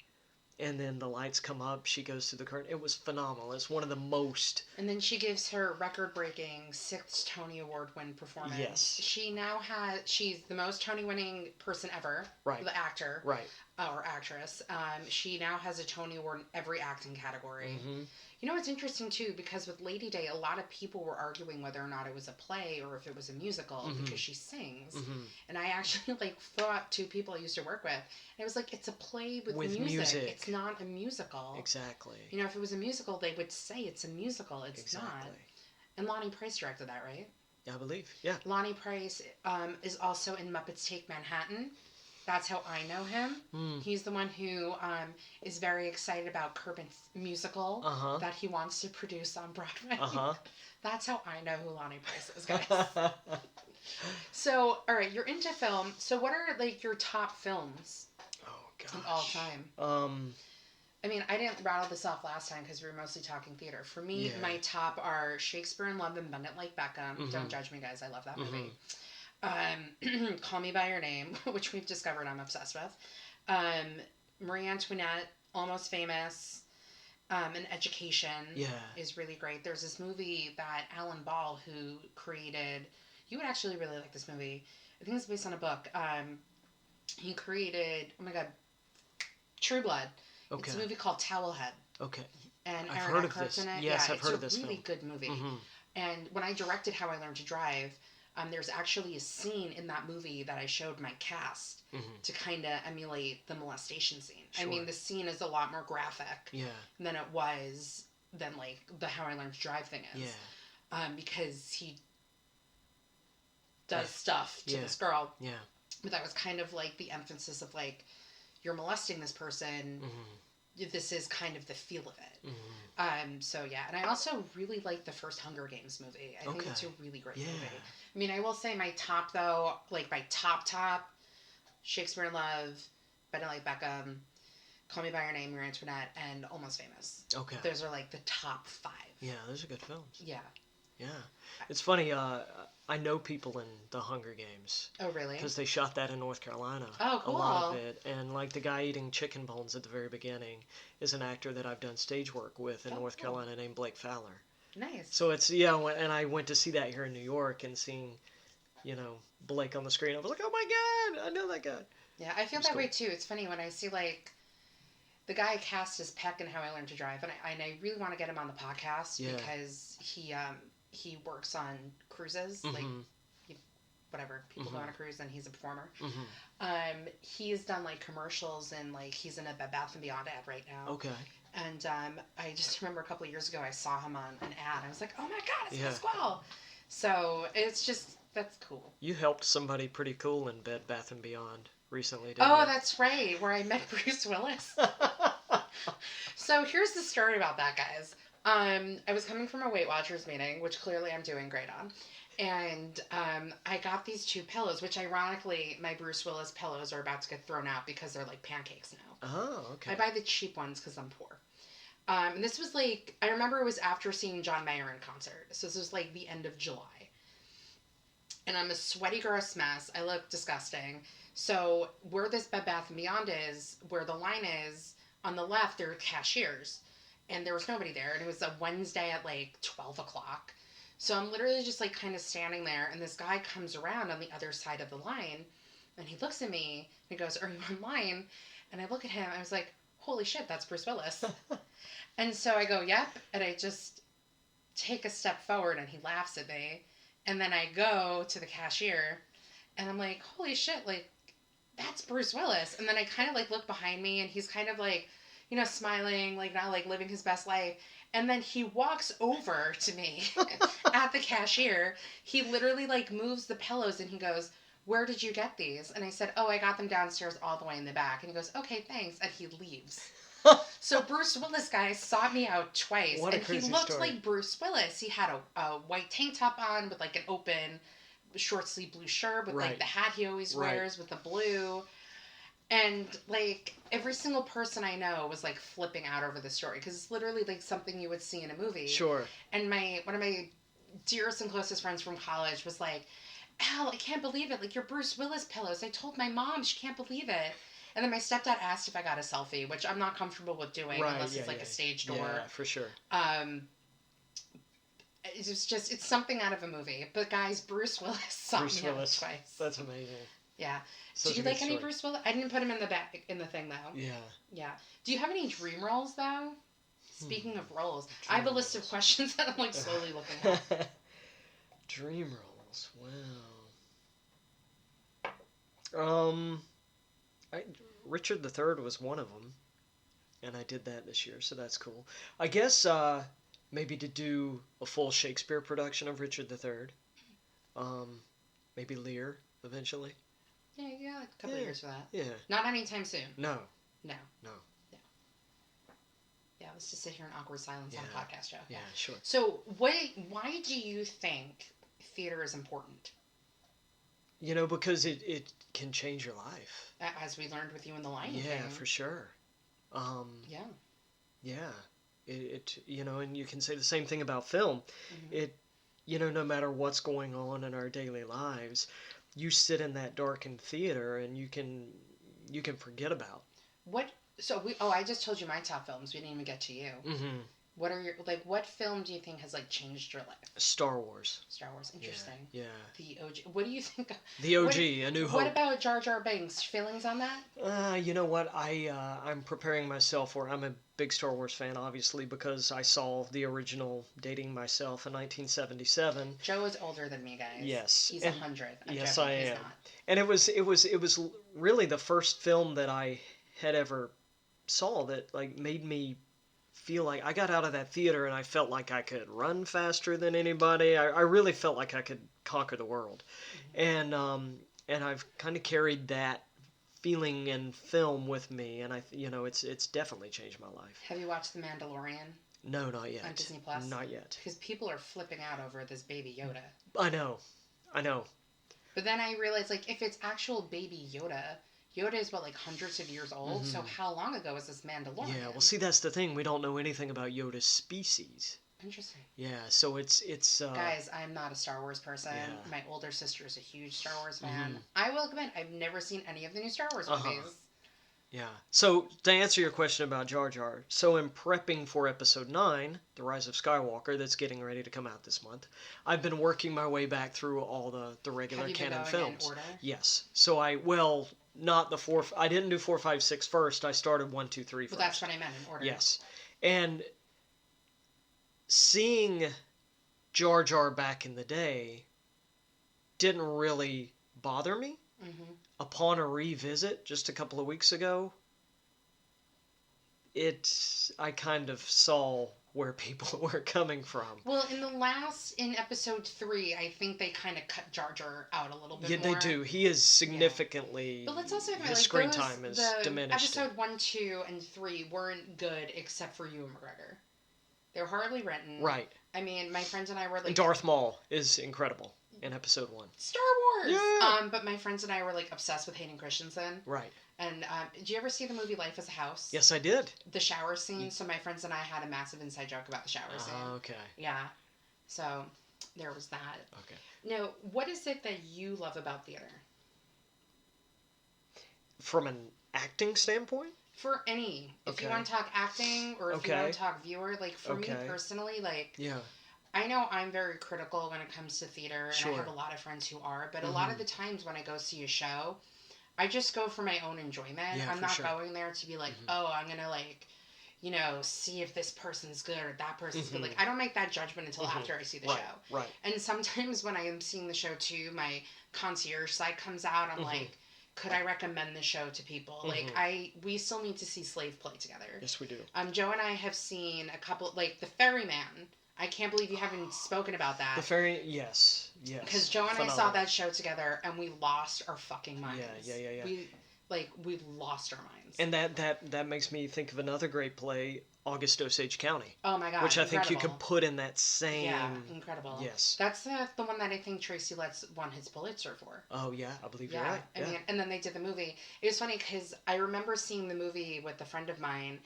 S2: And then the lights come up, she goes through the curtain. It was phenomenal. It's one of the most...
S1: And then she gives her record-breaking 6th Tony Award win performance.
S2: Yes.
S1: She's the most Tony-winning person ever.
S2: Right.
S1: The actor.
S2: Right.
S1: or actress. She now has a Tony Award in every acting category.
S2: Mm-hmm.
S1: You know, it's interesting too, because with Lady Day, a lot of people were arguing whether or not it was a play or if it was a musical,
S2: Mm-hmm.
S1: because she sings.
S2: Mm-hmm.
S1: And I actually fought two people I used to work with, and it was like, it's a play with music. It's not a musical.
S2: Exactly.
S1: You know, if it was a musical, they would say it's a musical. It's not.
S2: Exactly.
S1: And Lonnie Price directed that, right?
S2: Yeah, I believe. Yeah.
S1: Lonnie Price is also in Muppets Take Manhattan. That's how I know him.
S2: Mm.
S1: He's the one who is very excited about Kerbin's musical that he wants to produce on Broadway. That's how I know who Lonnie Price is, guys. So, all right, you're into film. So, what are your top films of all time? I mean, I didn't rattle this off last time because we were mostly talking theater. For me, my top are Shakespeare in Love and Bend It Like Beckham. Don't judge me, guys. I love that movie. Call Me By Your Name, which we've discovered I'm obsessed with. Marie Antoinette, Almost Famous, and Education is really great. There's this movie that Alan Ball, who created, you would actually really like this movie. I think it's based on a book. He created, oh my god, True Blood. Okay. It's a movie called Towelhead. Okay. And
S2: I've heard of this. Yes, I've heard of this
S1: film. It's a really good movie. And when I directed How I Learned to Drive, there's actually a scene in that movie that I showed my cast to kind of emulate the molestation scene. Sure. I mean, the scene is a lot more graphic than it was than the How I Learned to Drive thing is. Because he does stuff to this girl. Yeah. But that was kind of the emphasis of you're molesting this person. This is kind of the feel of it. So yeah, and I also really like the first Hunger Games movie. I think it's a really great movie. I mean, I will say my top though, my top, Shakespeare in Love, Bend It Like Beckham, Call Me By Your Name, Marie Antoinette, and Almost Famous. Okay. Those are the top 5.
S2: Yeah, those are good films.
S1: Yeah.
S2: Yeah. It's funny, I know people in the Hunger Games.
S1: Oh, really?
S2: Because they shot that in North Carolina.
S1: Oh, cool.
S2: A lot of it. And the guy eating chicken bones at the very beginning is an actor that I've done stage work with in North Carolina named Blake Fowler.
S1: Nice.
S2: So it's, and I went to see that here in New York, and seeing, Blake on the screen, I was like, oh my god, I know that guy.
S1: Yeah, I feel that way too. It's funny when I see the guy cast as Peck in How I Learned to Drive, and I really want to get him on the podcast because he works on cruises, whatever, people go on a cruise and he's a performer. He's done commercials, and he's in a Bed Bath & Beyond ad right now. Okay. And I just remember a couple of years ago I saw him on an ad. I was like, oh my god, it's Pasquale. So it's just, that's cool.
S2: You helped somebody pretty cool in Bed Bath & Beyond recently, didn't
S1: you?
S2: Oh,
S1: that's right, where I met Bruce Willis. So here's the story about that, guys. I was coming from a Weight Watchers meeting, which clearly I'm doing great on. And I got these 2 pillows, which ironically, my Bruce Willis pillows are about to get thrown out because they're like pancakes now. Oh, okay. I buy the cheap ones because I'm poor. And this was I remember it was after seeing John Mayer in concert. So this was the end of July. And I'm a sweaty, gross mess. I look disgusting. So where this Bed Bath & Beyond is, where the line is, on the left, there are cashiers. And there was nobody there. And it was a Wednesday at 12 o'clock. So I'm literally just kind of standing there. And this guy comes around on the other side of the line. And he looks at me. And he goes, are you in line? And I look at him. I was like, holy shit, that's Bruce Willis. And so I go, yep. And I just take a step forward. And he laughs at me. And then I go to the cashier. And I'm like, holy shit, that's Bruce Willis. And then I kind of look behind me. And he's kind of smiling, not living his best life. And then he walks over to me at the cashier. He literally moves the pillows and he goes, where did you get these? And I said, oh, I got them downstairs all the way in the back. And he goes, okay, thanks. And he leaves. So Bruce Willis, guys, sought me out twice.
S2: What a crazy
S1: he looked
S2: story.
S1: like Bruce Willis. He had a white tank top on with an open short sleeve blue shirt with the hat he always wears with the blue. And every single person I know was flipping out over the story because it's literally something you would see in a movie. Sure. And one of my dearest and closest friends from college was like, Al, I can't believe it. Your Bruce Willis pillows. I told my mom, she can't believe it. And then my stepdad asked if I got a selfie, which I'm not comfortable with doing unless it's a stage door.
S2: Yeah, for sure.
S1: It's something out of a movie. But guys, Bruce Willis saw me out twice.
S2: That's amazing.
S1: Yeah.
S2: Such
S1: Do you
S2: a good
S1: like any
S2: story.
S1: Bruce Willis? I didn't put him in the back in the thing though.
S2: Yeah.
S1: Yeah. Do you have any dream roles though? Speaking of roles, I have a
S2: Dream
S1: list of
S2: roles.
S1: questions that I'm like slowly looking at.
S2: Dream roles. Wow. I, Richard III was one of them, and I did that this year, so that's cool. I guess maybe to do a full Shakespeare production of Richard III. Maybe Lear eventually.
S1: Yeah, you got like a couple of years for that.
S2: Yeah.
S1: Not anytime soon.
S2: No.
S1: No.
S2: No.
S1: Yeah, let's just sit here in awkward silence on a
S2: Yeah.
S1: podcast show.
S2: Yeah, sure.
S1: So, why do you think theater is important?
S2: Because it can change your life.
S1: As we learned with you in The Lion King.
S2: Yeah, for sure.
S1: Yeah.
S2: Yeah. And you can say the same thing about film.
S1: Mm-hmm.
S2: No matter what's going on in our daily lives, you sit in that darkened theater and you can forget about.
S1: What? So I just told you my top films. We didn't even get to you.
S2: Mm-hmm.
S1: What are your what film do you think has changed your life?
S2: Star Wars.
S1: Star Wars, interesting.
S2: Yeah.
S1: The OG. What do you think?
S2: The OG, A New Hope.
S1: What about Jar Jar Binks? Feelings on that?
S2: You know what? I'm preparing myself for. I'm a big Star Wars fan, obviously, because I saw the original dating myself in 1977.
S1: Joe is older than me, guys.
S2: Yes.
S1: He's 100.
S2: Yes,
S1: joking,
S2: I
S1: he's
S2: am.
S1: not.
S2: And it was really the first film that I had ever saw that made me feel like I got out of that theater and I felt like I could run faster than anybody. I really felt like I could conquer the world. Mm-hmm. And I've kind of carried that feeling in film with me, and it's definitely changed my life.
S1: Have you watched The Mandalorian?
S2: No, not yet.
S1: On Disney Plus?
S2: Not yet.
S1: Because people are flipping out over this baby Yoda.
S2: I know.
S1: But then I realized, if it's actual baby Yoda is hundreds of years old, so how long ago was this Mandalorian?
S2: Yeah, well, see, that's the thing. We don't know anything about Yoda's species.
S1: Interesting.
S2: Yeah, so it's
S1: Guys, I'm not a Star Wars person.
S2: Yeah.
S1: My older sister is a huge Star Wars fan. I will admit, I've never seen any of the new Star Wars movies.
S2: Yeah. So, to answer your question about Jar Jar, so in prepping for Episode 9, The Rise of Skywalker, that's getting ready to come out this month, I've been working my way back through all the regular canon films.
S1: In order?
S2: Yes. So not the 4. I didn't do 4, 5, 6 first. I started 1, 2, 3 first.
S1: Well, that's what I meant, in order.
S2: Yes. And seeing Jar Jar back in the day didn't really bother me.
S1: Mm-hmm.
S2: Upon a revisit just a couple of weeks ago, I kind of saw where people were coming from.
S1: Well, in Episode 3, I think they kind of cut Jar Jar out a little bit more.
S2: Yeah, they do. He is significantly...
S1: But let's also admit,
S2: his screen time is diminished.
S1: Episode 1, 2, and 3 weren't good except for Ewan McGregor. They were hardly written.
S2: Right.
S1: I mean, my friends and I were
S2: Darth Maul is incredible in Episode 1.
S1: Star Wars!
S2: Yeah!
S1: But my friends and I were obsessed with Hayden Christensen.
S2: Right.
S1: And did you ever see the movie Life as a House?
S2: Yes, I did.
S1: The shower scene. So my friends and I had a massive inside joke about the shower scene.
S2: Okay.
S1: Yeah. So there was that.
S2: Okay.
S1: Now, what is it that you love about theater?
S2: From an acting standpoint?
S1: For any. If you want to talk acting or if you want to talk viewer, for me personally,
S2: yeah.
S1: I know I'm very critical when it comes to theater, and I have a lot of friends who are, but a lot of the times when I go see a show, I just go for my own enjoyment.
S2: Yeah,
S1: I'm not going there to be oh, I'm going to see if this person's good or that person's good. I don't make that judgment until after I see the show.
S2: Right.
S1: And sometimes when I am seeing the show too, my concierge side comes out. I'm could I recommend the show to people? We still need to see Slave Play together.
S2: Yes, we do.
S1: Joe and I have seen a couple, The Ferryman. I can't believe you haven't spoken about that.
S2: The Ferry, yes.
S1: Because Joe and I saw that show together, and we lost our fucking minds.
S2: Yeah.
S1: We lost our minds.
S2: And that makes me think of another great play, August Osage County.
S1: Oh my God,
S2: which I
S1: incredible.
S2: think you could put in that same...
S1: Yeah, incredible.
S2: Yes.
S1: That's the one that I think Tracy Letts won his Pulitzer for.
S2: Oh, yeah, I believe you're right.
S1: I mean, and then they did the movie. It was funny because I remember seeing the movie with a friend of mine,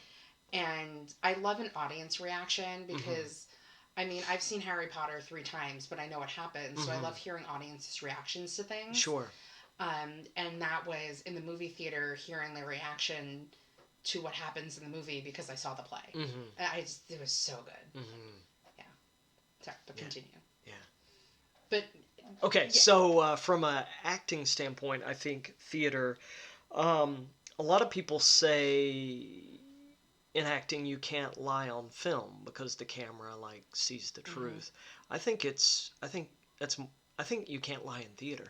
S1: and I love an audience reaction because... I mean, I've seen Harry Potter 3 times, but I know what happens, so I love hearing audiences' reactions to things.
S2: Sure.
S1: And that was in the movie theater, hearing the reaction to what happens in the movie because I saw the play. And it was so good. Yeah. Sorry, but continue.
S2: Yeah.
S1: But
S2: Okay, so from a acting standpoint, I think theater. A lot of people say in acting you can't lie on film because the camera like sees the truth. I think it's. I think that's. I think you can't lie in theater.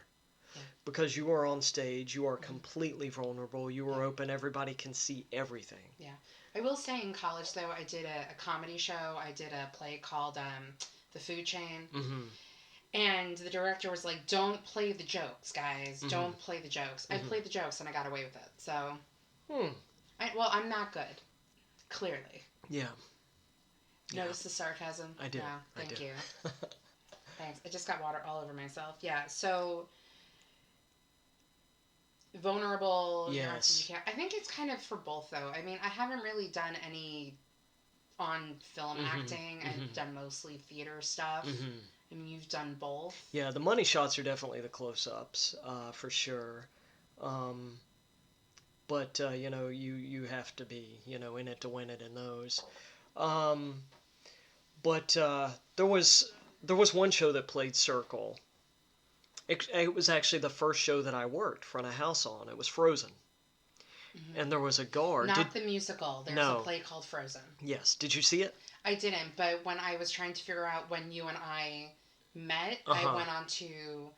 S1: Yeah.
S2: Because you are on stage, you are completely vulnerable, you are open, everybody can see everything.
S1: Yeah. I will say in college, though, I did a comedy show. I did a play called The Food Chain.
S2: Mm-hmm.
S1: And the director was like, don't play the jokes, guys.
S2: Mm-hmm.
S1: Don't play the jokes. I played the jokes and I got away with it. So,
S2: Hmm.
S1: I'm not good. Clearly.
S2: Yeah.
S1: Notice the sarcasm?
S2: I did.
S1: No, thank
S2: I did.
S1: you. Thanks. I just got water all over myself. Yeah, so vulnerable.
S2: Yes.
S1: I think it's kind of for both, though. I mean, I haven't really done any on film acting. I've done mostly theater stuff. I mean, you've done both.
S2: Yeah, the money shots are definitely the close-ups, for sure. But you have to be in it to win it in those. But there was one show that played Circle. It was actually the first show that I worked front of house on. It was Frozen. And there was a guard.
S1: Not the musical. There's a play called Frozen.
S2: Yes. Did you see it?
S1: I didn't, but when I was trying to figure out when you and I met, I went on to,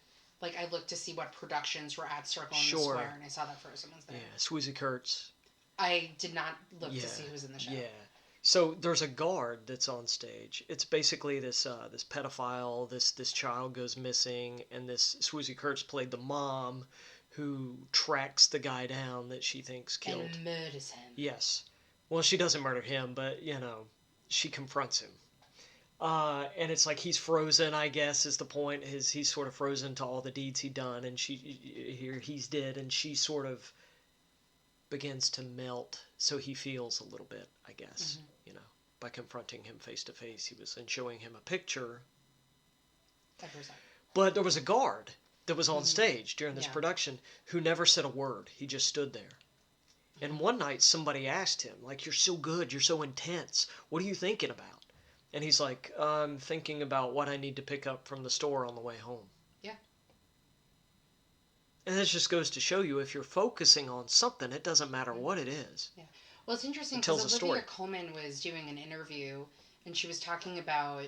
S1: I looked to see what productions were at Circle in the Square, and I saw that Frozen was there.
S2: Yeah, Swoozie Kurtz.
S1: I did not look to see who was in the show.
S2: Yeah. So there's a guard that's on stage. It's basically this pedophile. This child goes missing, and this Swoozie Kurtz played the mom, who tracks the guy down that she thinks killed.
S1: And murders him.
S2: Yes. Well, she doesn't murder him, but she confronts him. And it's like he's frozen, I guess, is the point. He's sort of frozen to all the deeds he'd done, and he's dead, and she sort of begins to melt, so he feels a little bit, I guess, by confronting him face to face. He was showing him a picture. But there was a guard that was on stage during this production who never said a word. He just stood there. And one night somebody asked him, you're so good, you're so intense, what are you thinking about? And he's like, I'm thinking about what I need to pick up from the store on the way home.
S1: Yeah.
S2: And this just goes to show you, if you're focusing on something, it doesn't matter what it is.
S1: Yeah. Well, it's interesting because Olivia Colman was doing an interview, and she was talking about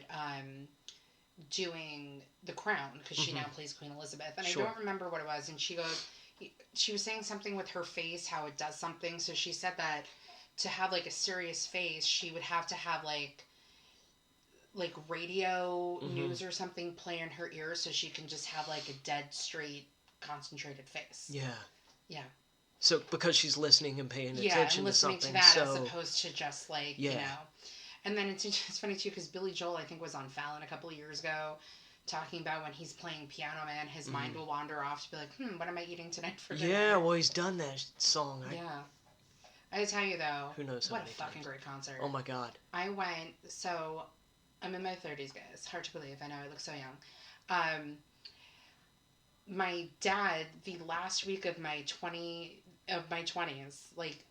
S1: doing The Crown, because she now plays Queen Elizabeth. And I don't remember what it was. And she was saying something with her face, how it does something. So she said that to have, a serious face, she would have to have, radio news or something play in her ears so she can just have, a dead, straight, concentrated face.
S2: Yeah.
S1: Yeah.
S2: So, because she's listening and paying attention to something.
S1: To that as opposed to just, And then it's funny, too, because Billy Joel, I think, was on Fallon a couple of years ago talking about when he's playing Piano Man, his mind will wander off to be like, what am I eating tonight for dinner?
S2: Yeah, well, he's done that song.
S1: Yeah. I tell you, though,
S2: who knows
S1: what a fucking great concert.
S2: Oh, my God.
S1: I went, so I'm in my 30s, guys. Hard to believe. I know, I look so young. My dad, the last week of my 20s,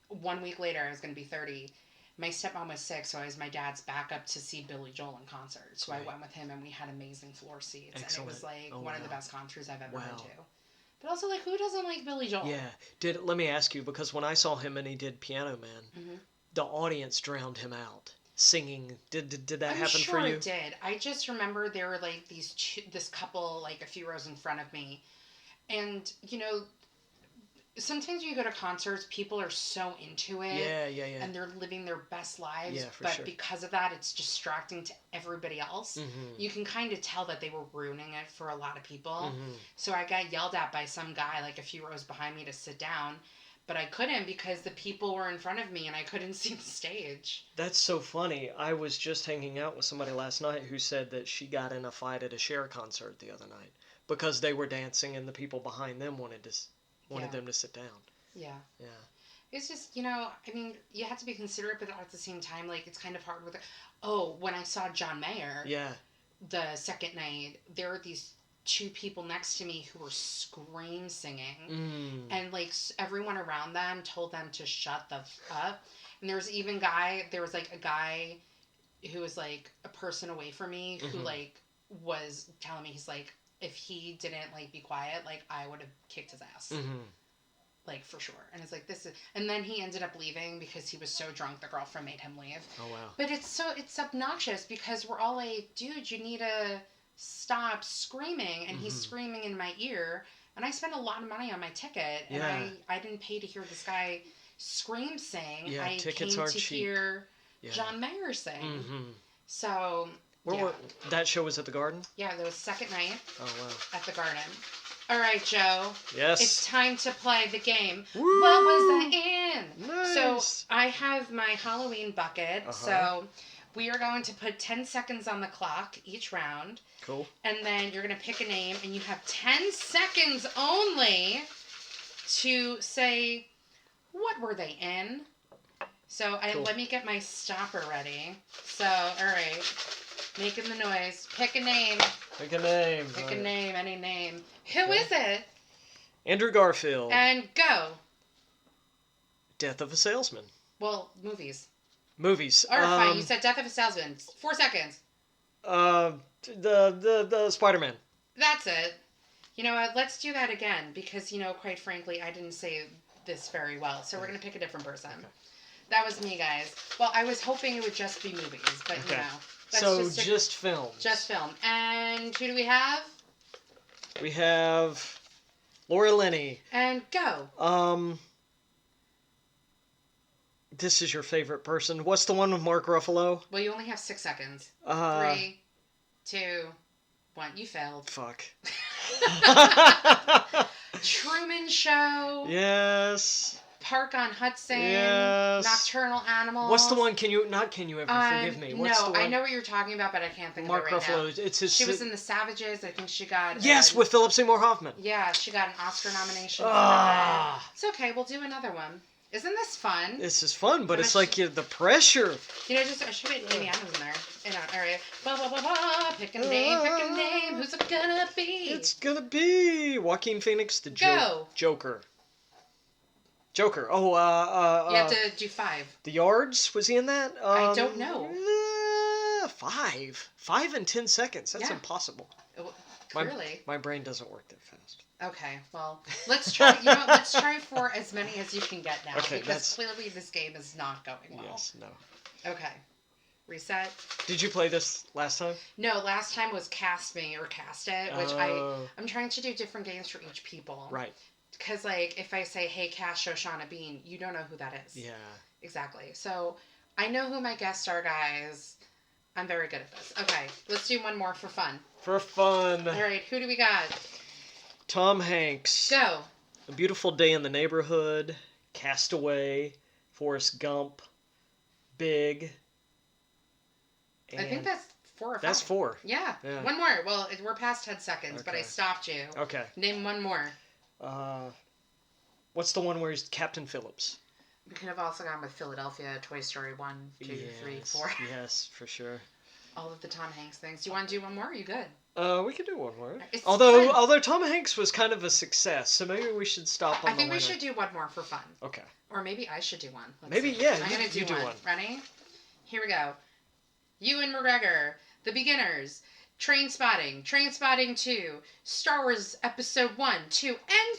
S1: 1 week later, I was going to be 30. My stepmom was sick, so I was my dad's backup to see Billy Joel in concert. So I went with him, and we had amazing floor seats.
S2: Excellent.
S1: And it was one of the best concerts I've ever been to. But also,
S2: like,
S1: who doesn't like Billy Joel?
S2: Yeah. Let me ask you, because when I saw him and he did Piano Man, the audience drowned him out singing. Did that happen for you?
S1: I'm sure it did. I just remember there were like this couple like a few rows in front of me, and you know, sometimes when you go to concerts, people are so into it.
S2: Yeah.
S1: And they're living their best lives.
S2: Yeah,
S1: but
S2: sure.
S1: because of that, it's distracting to everybody else.
S2: Mm-hmm.
S1: You can kind of tell that they were ruining it for a lot of people.
S2: Mm-hmm.
S1: So I got yelled at by some guy like a few rows behind me to sit down. But I couldn't because the people were in front of me and I couldn't see the stage.
S2: That's so funny. I was just hanging out with somebody last night who said that she got in a fight at a Cher concert the other night because they were dancing and the people behind them wanted them to sit down.
S1: Yeah.
S2: Yeah.
S1: It's just, you know, I mean, you have to be considerate, but at the same time, like, it's kind of hard with it. When I saw John Mayer, the second night, there were these two people next to me who were scream singing, and, like, everyone around them told them to shut the up. And there was a guy who was, like, a person away from me who, like, was telling me, he's like, if he didn't like be quiet, like I would have kicked his ass.
S2: Mm-hmm.
S1: Like for sure. And it's like this is, and then he ended up leaving because he was so drunk the girlfriend made him leave.
S2: Oh wow.
S1: But it's obnoxious because we're all like, dude, you need to stop screaming, and he's screaming in my ear, and I spent a lot of money on my ticket, and I didn't pay to hear this guy scream sing.
S2: Yeah,
S1: I
S2: tickets
S1: came
S2: aren't
S1: to
S2: cheap.
S1: hear John Mayer sing.
S2: Mm-hmm.
S1: So
S2: That show was at the Garden?
S1: yeah, that was second night
S2: Oh wow.
S1: at the Garden. All right, Joe.
S2: Yes.
S1: It's time to play the game.
S2: Woo!
S1: What was that in?
S2: Nice.
S1: So I have my Halloween bucket. So we are going to put 10 seconds on the clock each round.
S2: Cool.
S1: And then you're going to pick a name, and you have 10 seconds only to say, what were they in? So let me get my stopper ready. So, all right. Making the noise. Pick a name.
S2: Pick a name.
S1: Pick a name, any name. Who is it?
S2: Andrew Garfield.
S1: And go.
S2: Death of a Salesman.
S1: Well, movies.
S2: Movies.
S1: All right, fine. You said Death of a Salesman. 4 seconds.
S2: The Spider-Man.
S1: That's it. You know what? Let's do that again because, quite frankly, I didn't say this very well. So we're going to pick a different person. Okay. That was me, guys. Well, I was hoping it would just be movies, but That's
S2: so just film.
S1: Just film. And who do we have?
S2: We have Laura Linney.
S1: And go.
S2: This is your favorite person. What's the one with Mark Ruffalo?
S1: Well, you only have 6 seconds. 3, 2, 1. You failed.
S2: Fuck.
S1: Truman Show.
S2: Yes.
S1: Park on Hudson.
S2: Yes.
S1: Nocturnal Animals.
S2: What's the one? Can you ever forgive me? What's the one?
S1: I know what you're talking about, but I can't think
S2: Mark
S1: of it right
S2: Ruffalo.
S1: now.
S2: It's his.
S1: She was in The Savages. I think she got.
S2: Yes, with Philip Seymour Hoffman.
S1: Yeah, she got an Oscar nomination for that. It's okay. We'll do another one. Isn't this fun?
S2: This is fun, but it's like the pressure.
S1: Just should we Amy Adams in there? All right. Blah, blah, blah, blah. Pick a name. Who's it gonna be?
S2: It's gonna be Joaquin Phoenix, the Joker. Joker. Oh,
S1: you have to do 5.
S2: The Yards? Was he in that?
S1: I don't know.
S2: 5. 5 in 10 seconds. That's impossible.
S1: Clearly.
S2: My brain doesn't work that fast.
S1: Okay, well, let's try. Let's try for as many as you can get now, because clearly this game is not going well.
S2: Yes. No.
S1: Okay. Reset.
S2: Did you play this last time?
S1: No, last time was Cast Me or Cast It, which I'm trying to do different games for each people.
S2: Right.
S1: Because, if I say, hey, cast Shoshana Bean, you don't know who that is.
S2: Yeah.
S1: Exactly. So, I know who my guests are, guys. I'm very good at this. Okay, let's do one more for fun.
S2: For fun.
S1: All right, who do we got?
S2: Tom Hanks.
S1: Go.
S2: A Beautiful Day in the Neighborhood. Castaway. Forrest Gump. Big.
S1: I think that's 4 or 5.
S2: That's 4.
S1: Yeah. One more. Well, we're past 10 seconds, but I stopped you.
S2: Okay.
S1: Name one more.
S2: What's the one where he's Captain Phillips?
S1: We could have also gone with Philadelphia, Toy Story 1, 2, 3, 4.
S2: Yes, for sure.
S1: All of the Tom Hanks things. Do you want to do one more? Are you good?
S2: We could do one more.
S1: It's
S2: although
S1: fun.
S2: Tom Hanks was kind of a success, so maybe we should stop on
S1: I think we should do one more for fun.
S2: Okay.
S1: Or maybe I should do one.
S2: I'm going to
S1: do one. Ready? Here we go. Ewan McGregor, The Beginners, Train Spotting 2, Star Wars Episode 1, 2, and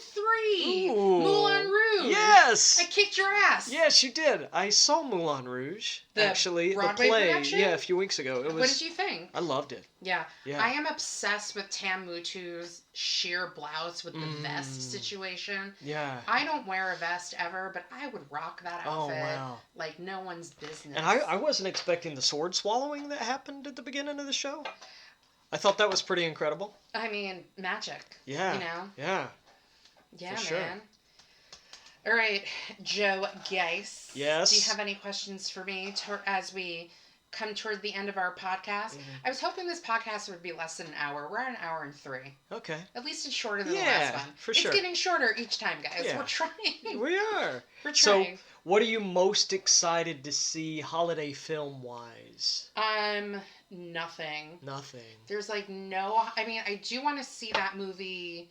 S1: 3, Moulin Rouge.
S2: Yes!
S1: I kicked your ass.
S2: Yes, you did. I saw Moulin Rouge,
S1: Broadway
S2: the play.
S1: Production?
S2: Yeah, a few weeks ago.
S1: What did you think?
S2: I loved it.
S1: Yeah. I am obsessed with Tam Mutu's sheer blouse with the vest situation.
S2: Yeah.
S1: I don't wear a vest ever, but I would rock that outfit like no one's business.
S2: And I wasn't expecting the sword swallowing that happened at the beginning of the show. I thought that was pretty incredible.
S1: I mean, magic.
S2: Yeah.
S1: Yeah,
S2: for
S1: man.
S2: Sure.
S1: All right, Joe Guice.
S2: Yes?
S1: Do you have any questions for me as we come toward the end of our podcast? Mm-hmm. I was hoping this podcast would be less than an hour. We're at an hour and 3.
S2: Okay.
S1: At least it's shorter than the last one.
S2: For sure.
S1: It's getting shorter each time, guys. Yeah. We're trying.
S2: We are.
S1: We're trying.
S2: So, what are you most excited to see holiday film-wise?
S1: Nothing.
S2: Nothing.
S1: There's I do want to see that movie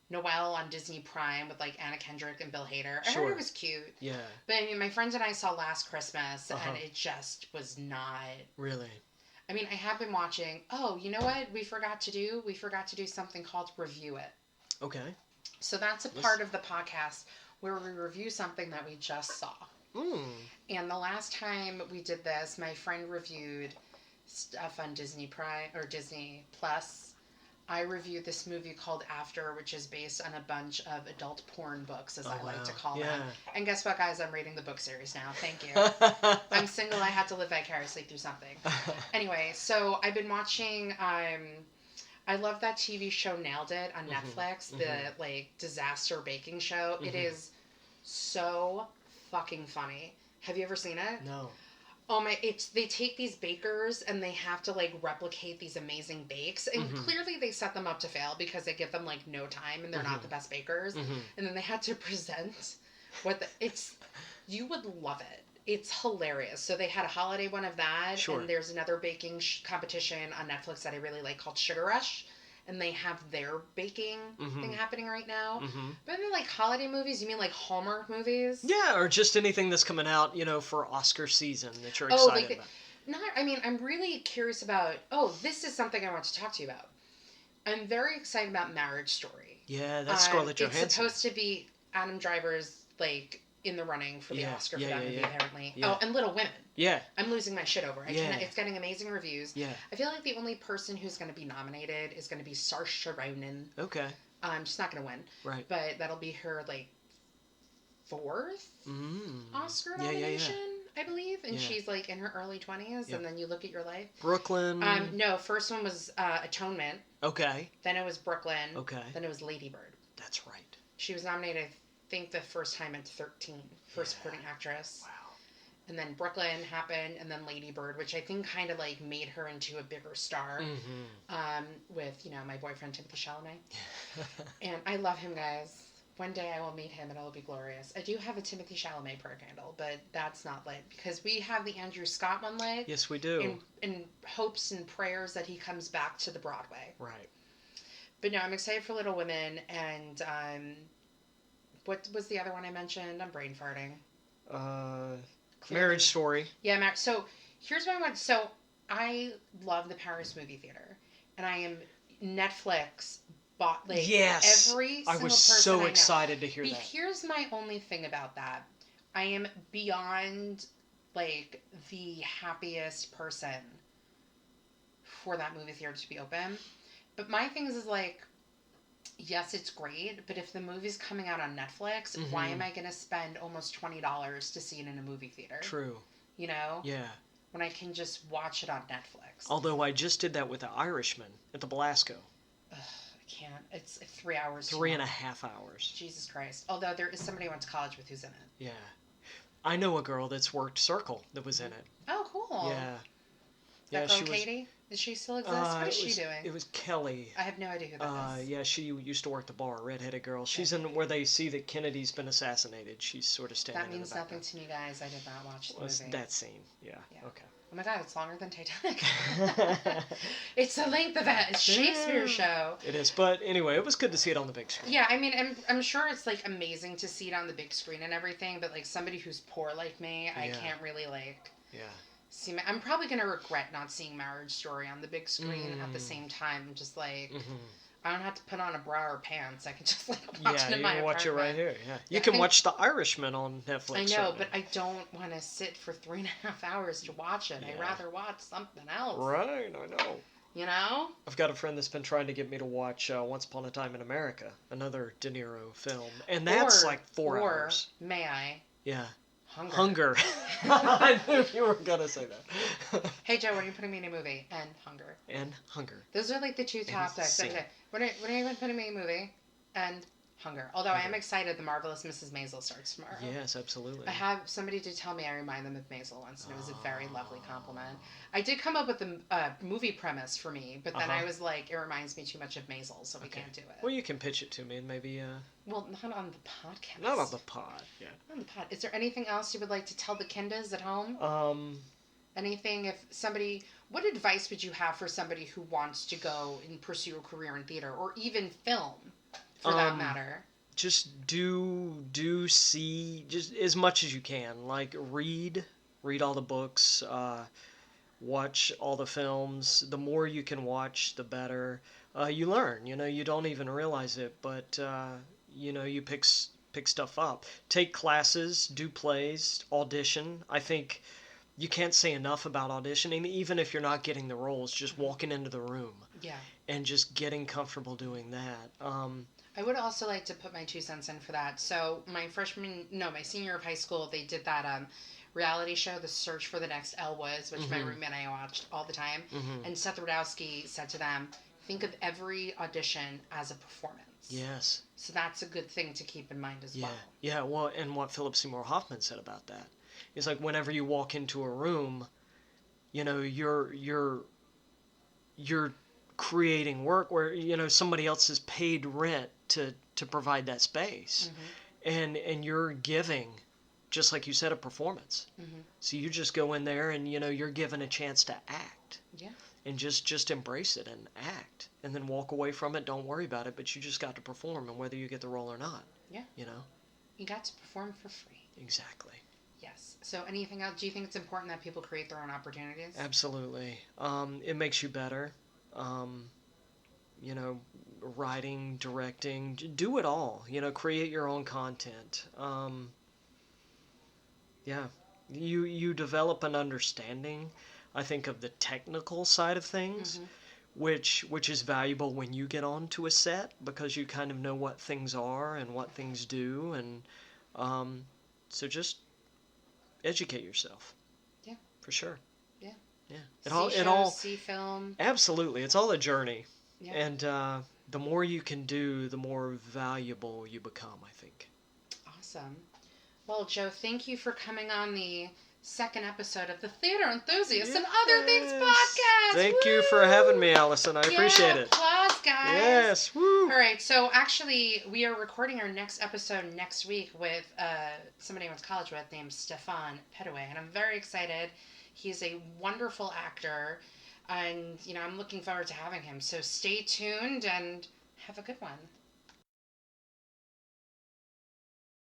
S1: Noelle on Disney Prime with Anna Kendrick and Bill Hader. I heard it was cute.
S2: Yeah.
S1: But my friends and I saw Last Christmas and it just was not.
S2: Really?
S1: I mean, I have been watching. Oh, you know what? We forgot to do. We forgot to do something called review it.
S2: Okay.
S1: So that's a part of the podcast where we review something that we just saw. And the last time we did this, my friend reviewed stuff on Disney Prime or Disney Plus. I reviewed this movie called After, which is based on a bunch of adult porn books, as I like to call them. And guess what, guys? I'm reading the book series now. Thank you. I'm single. I had to live vicariously through something. Anyway, so I've been watching. I love that TV show Nailed It on Netflix. The like disaster baking show. It is so fucking funny. Have you ever seen it?
S2: No.
S1: Oh my! They take these bakers and they have to like replicate these amazing bakes, and clearly they set them up to fail because they give them like no time and they're not the best bakers. And then they had to present you would love it. It's hilarious. So they had a holiday one of that, and there's another baking competition on Netflix that I really like called Sugar Rush. And they have their baking thing happening right now. But then, like, holiday movies, you mean, like, Hallmark movies?
S2: Yeah, or just anything that's coming out, for Oscar season that you're excited about.
S1: I'm really curious about, this is something I want to talk to you about. I'm very excited about Marriage Story.
S2: Yeah, that's Scarlett Johansson.
S1: It's supposed to be Adam Driver's, like, in the running for the Oscar for that movie, apparently.
S2: Yeah.
S1: Oh, and Little Women.
S2: Yeah.
S1: I'm losing my shit over it. It's getting amazing reviews.
S2: Yeah.
S1: I feel like the only person who's going to be nominated is going to be Saoirse Ronan.
S2: Okay.
S1: She's not going to win.
S2: Right.
S1: But that'll be her, like, fourth Oscar nomination, I believe. And she's, like, in her early 20s. And then you look at your life.
S2: Brooklyn.
S1: No, first one was Atonement.
S2: Okay.
S1: Then it was Brooklyn.
S2: Okay.
S1: Then it was Lady Bird.
S2: That's right.
S1: She was nominated, I think, the first time at 13 for supporting actress.
S2: Wow.
S1: And then Brooklyn happened, and then Lady Bird, which I think kind of like made her into a bigger star. With my boyfriend Timothy Chalamet. And I love him, guys. One day I will meet him, and it will be glorious. I do have a Timothy Chalamet perk handle, but that's not lit because we have the Andrew Scott one lit.
S2: Yes, we do.
S1: In hopes and prayers that he comes back to the Broadway.
S2: Right.
S1: But no, I'm excited for Little Women, and what was the other one I mentioned? I'm brain farting.
S2: Marriage Story.
S1: Yeah, so here's what I want. So I love the Paris movie theater, and I am Netflix bought every single person
S2: I was so excited to hear that.
S1: Here's my only thing about that. I am beyond like the happiest person for that movie theater to be open. But my thing is like, yes, it's great, but if the movie's coming out on Netflix, why am I going to spend almost $20 to see it in a movie theater?
S2: True.
S1: You know?
S2: Yeah.
S1: When I can just watch it on Netflix.
S2: Although I just did that with The Irishman at the Belasco.
S1: Ugh, I can't. It's 3 hours.
S2: 3.5 hours.
S1: Jesus Christ. Although there is somebody I went to college with who's in it.
S2: Yeah. I know a girl that's worked Circle that was in it.
S1: Oh, cool.
S2: Yeah.
S1: That girl Katie? Does she still exist? What is she doing?
S2: It was Kelly.
S1: I have no idea who that is.
S2: Yeah, she used to work the bar, redheaded girl. She's in where they see that Kennedy's been assassinated. She's sort of standing.
S1: That means nothing to me, guys. I did not watch the movie.
S2: That scene, yeah. Okay.
S1: Oh my God, it's longer than Titanic. It's the length of it. It's Shakespeare's show.
S2: It is, but anyway, it was good to see it on the big screen.
S1: Yeah, I mean, I'm sure it's like amazing to see it on the big screen and everything, but like somebody who's poor like me, I can't really like.
S2: Yeah.
S1: I'm probably going to regret not seeing Marriage Story on the big screen at the same time. I'm just like, I don't have to put on a bra or pants. I can just like watch it in my apartment.
S2: Yeah, you can watch it right here. Yeah, you can watch The Irishman on Netflix.
S1: I know,
S2: certainly.
S1: but I don't want to sit for 3.5 hours to watch it. I'd rather watch something else.
S2: Right, I know.
S1: You know?
S2: I've got a friend that's been trying to get me to watch Once Upon a Time in America, another De Niro film, and that's like 4 hours.
S1: May I?
S2: Yeah.
S1: Hunger.
S2: I knew you were going to say that.
S1: Hey, Joe, when are you putting me in a movie? And Hunger. Those are like the two topics. Okay. When are you putting me in a movie? And Hunger. Although I am excited, The Marvelous Mrs. Maisel starts tomorrow.
S2: Yes, absolutely.
S1: I have somebody to tell me I remind them of Maisel once, and it was a very lovely compliment. I did come up with the movie premise for me, but then I was like, it reminds me too much of Maisel, so we can't do it.
S2: Well, you can pitch it to me and maybe...
S1: Well, not on the podcast.
S2: Not on the pod, yeah.
S1: Not on the pod. Is there anything else you would like to tell the Kindas at home? Anything, if somebody... What advice would you have for somebody who wants to go and pursue a career in theater, or even film, for that matter?
S2: Just do see just as much as you can. Like read all the books. watch all the films. The more you can watch, the better. You learn. You don't even realize it, but you pick stuff up. Take classes, do plays, audition. I think you can't say enough about auditioning, even if you're not getting the roles. Just walking into the room
S1: Yeah.
S2: and just getting comfortable doing that.
S1: I would also like to put my 2 cents in for that. So my senior year of high school, they did that reality show, The Search for the Next Elwood, which my roommate and I watched all the time. And Seth Rudowski said to them, think of every audition as a performance.
S2: Yes.
S1: So that's a good thing to keep in mind as well.
S2: Yeah, well, and what Philip Seymour Hoffman said about that is like whenever you walk into a room, you're creating work where somebody else has paid rent to provide that space, and you're giving, just like you said, a performance. So you just go in there and you're given a chance to act.
S1: Yeah.
S2: And just embrace it and act, and then walk away from it. Don't worry about it, but you just got to perform, and whether you get the role or not.
S1: Yeah. You got to perform for free.
S2: Exactly.
S1: Yes. So anything else? Do you think it's important that people create their own opportunities?
S2: Absolutely. It makes you better. Writing, directing, do it all. Create your own content. Yeah. You develop an understanding, I think, of the technical side of things, which is valuable when you get onto a set, because you kind of know what things are and what things do, and so just educate yourself.
S1: Yeah.
S2: For sure.
S1: Yeah.
S2: Yeah.
S1: See film.
S2: Absolutely. It's all a journey.
S1: Yeah.
S2: And the more you can do, the more valuable you become, I think.
S1: Awesome. Well, Joe, thank you for coming on the second episode of the Theater Enthusiast and Other Things podcast.
S2: Thank you for having me, Allison. I appreciate it.
S1: Applause, guys.
S2: Yes. Woo.
S1: All right. So actually, we are recording our next episode next week with somebody I went to college with named Stefan Petaway, and I'm very excited. He's a wonderful actor, and I'm looking forward to having him. So stay tuned and have a good one.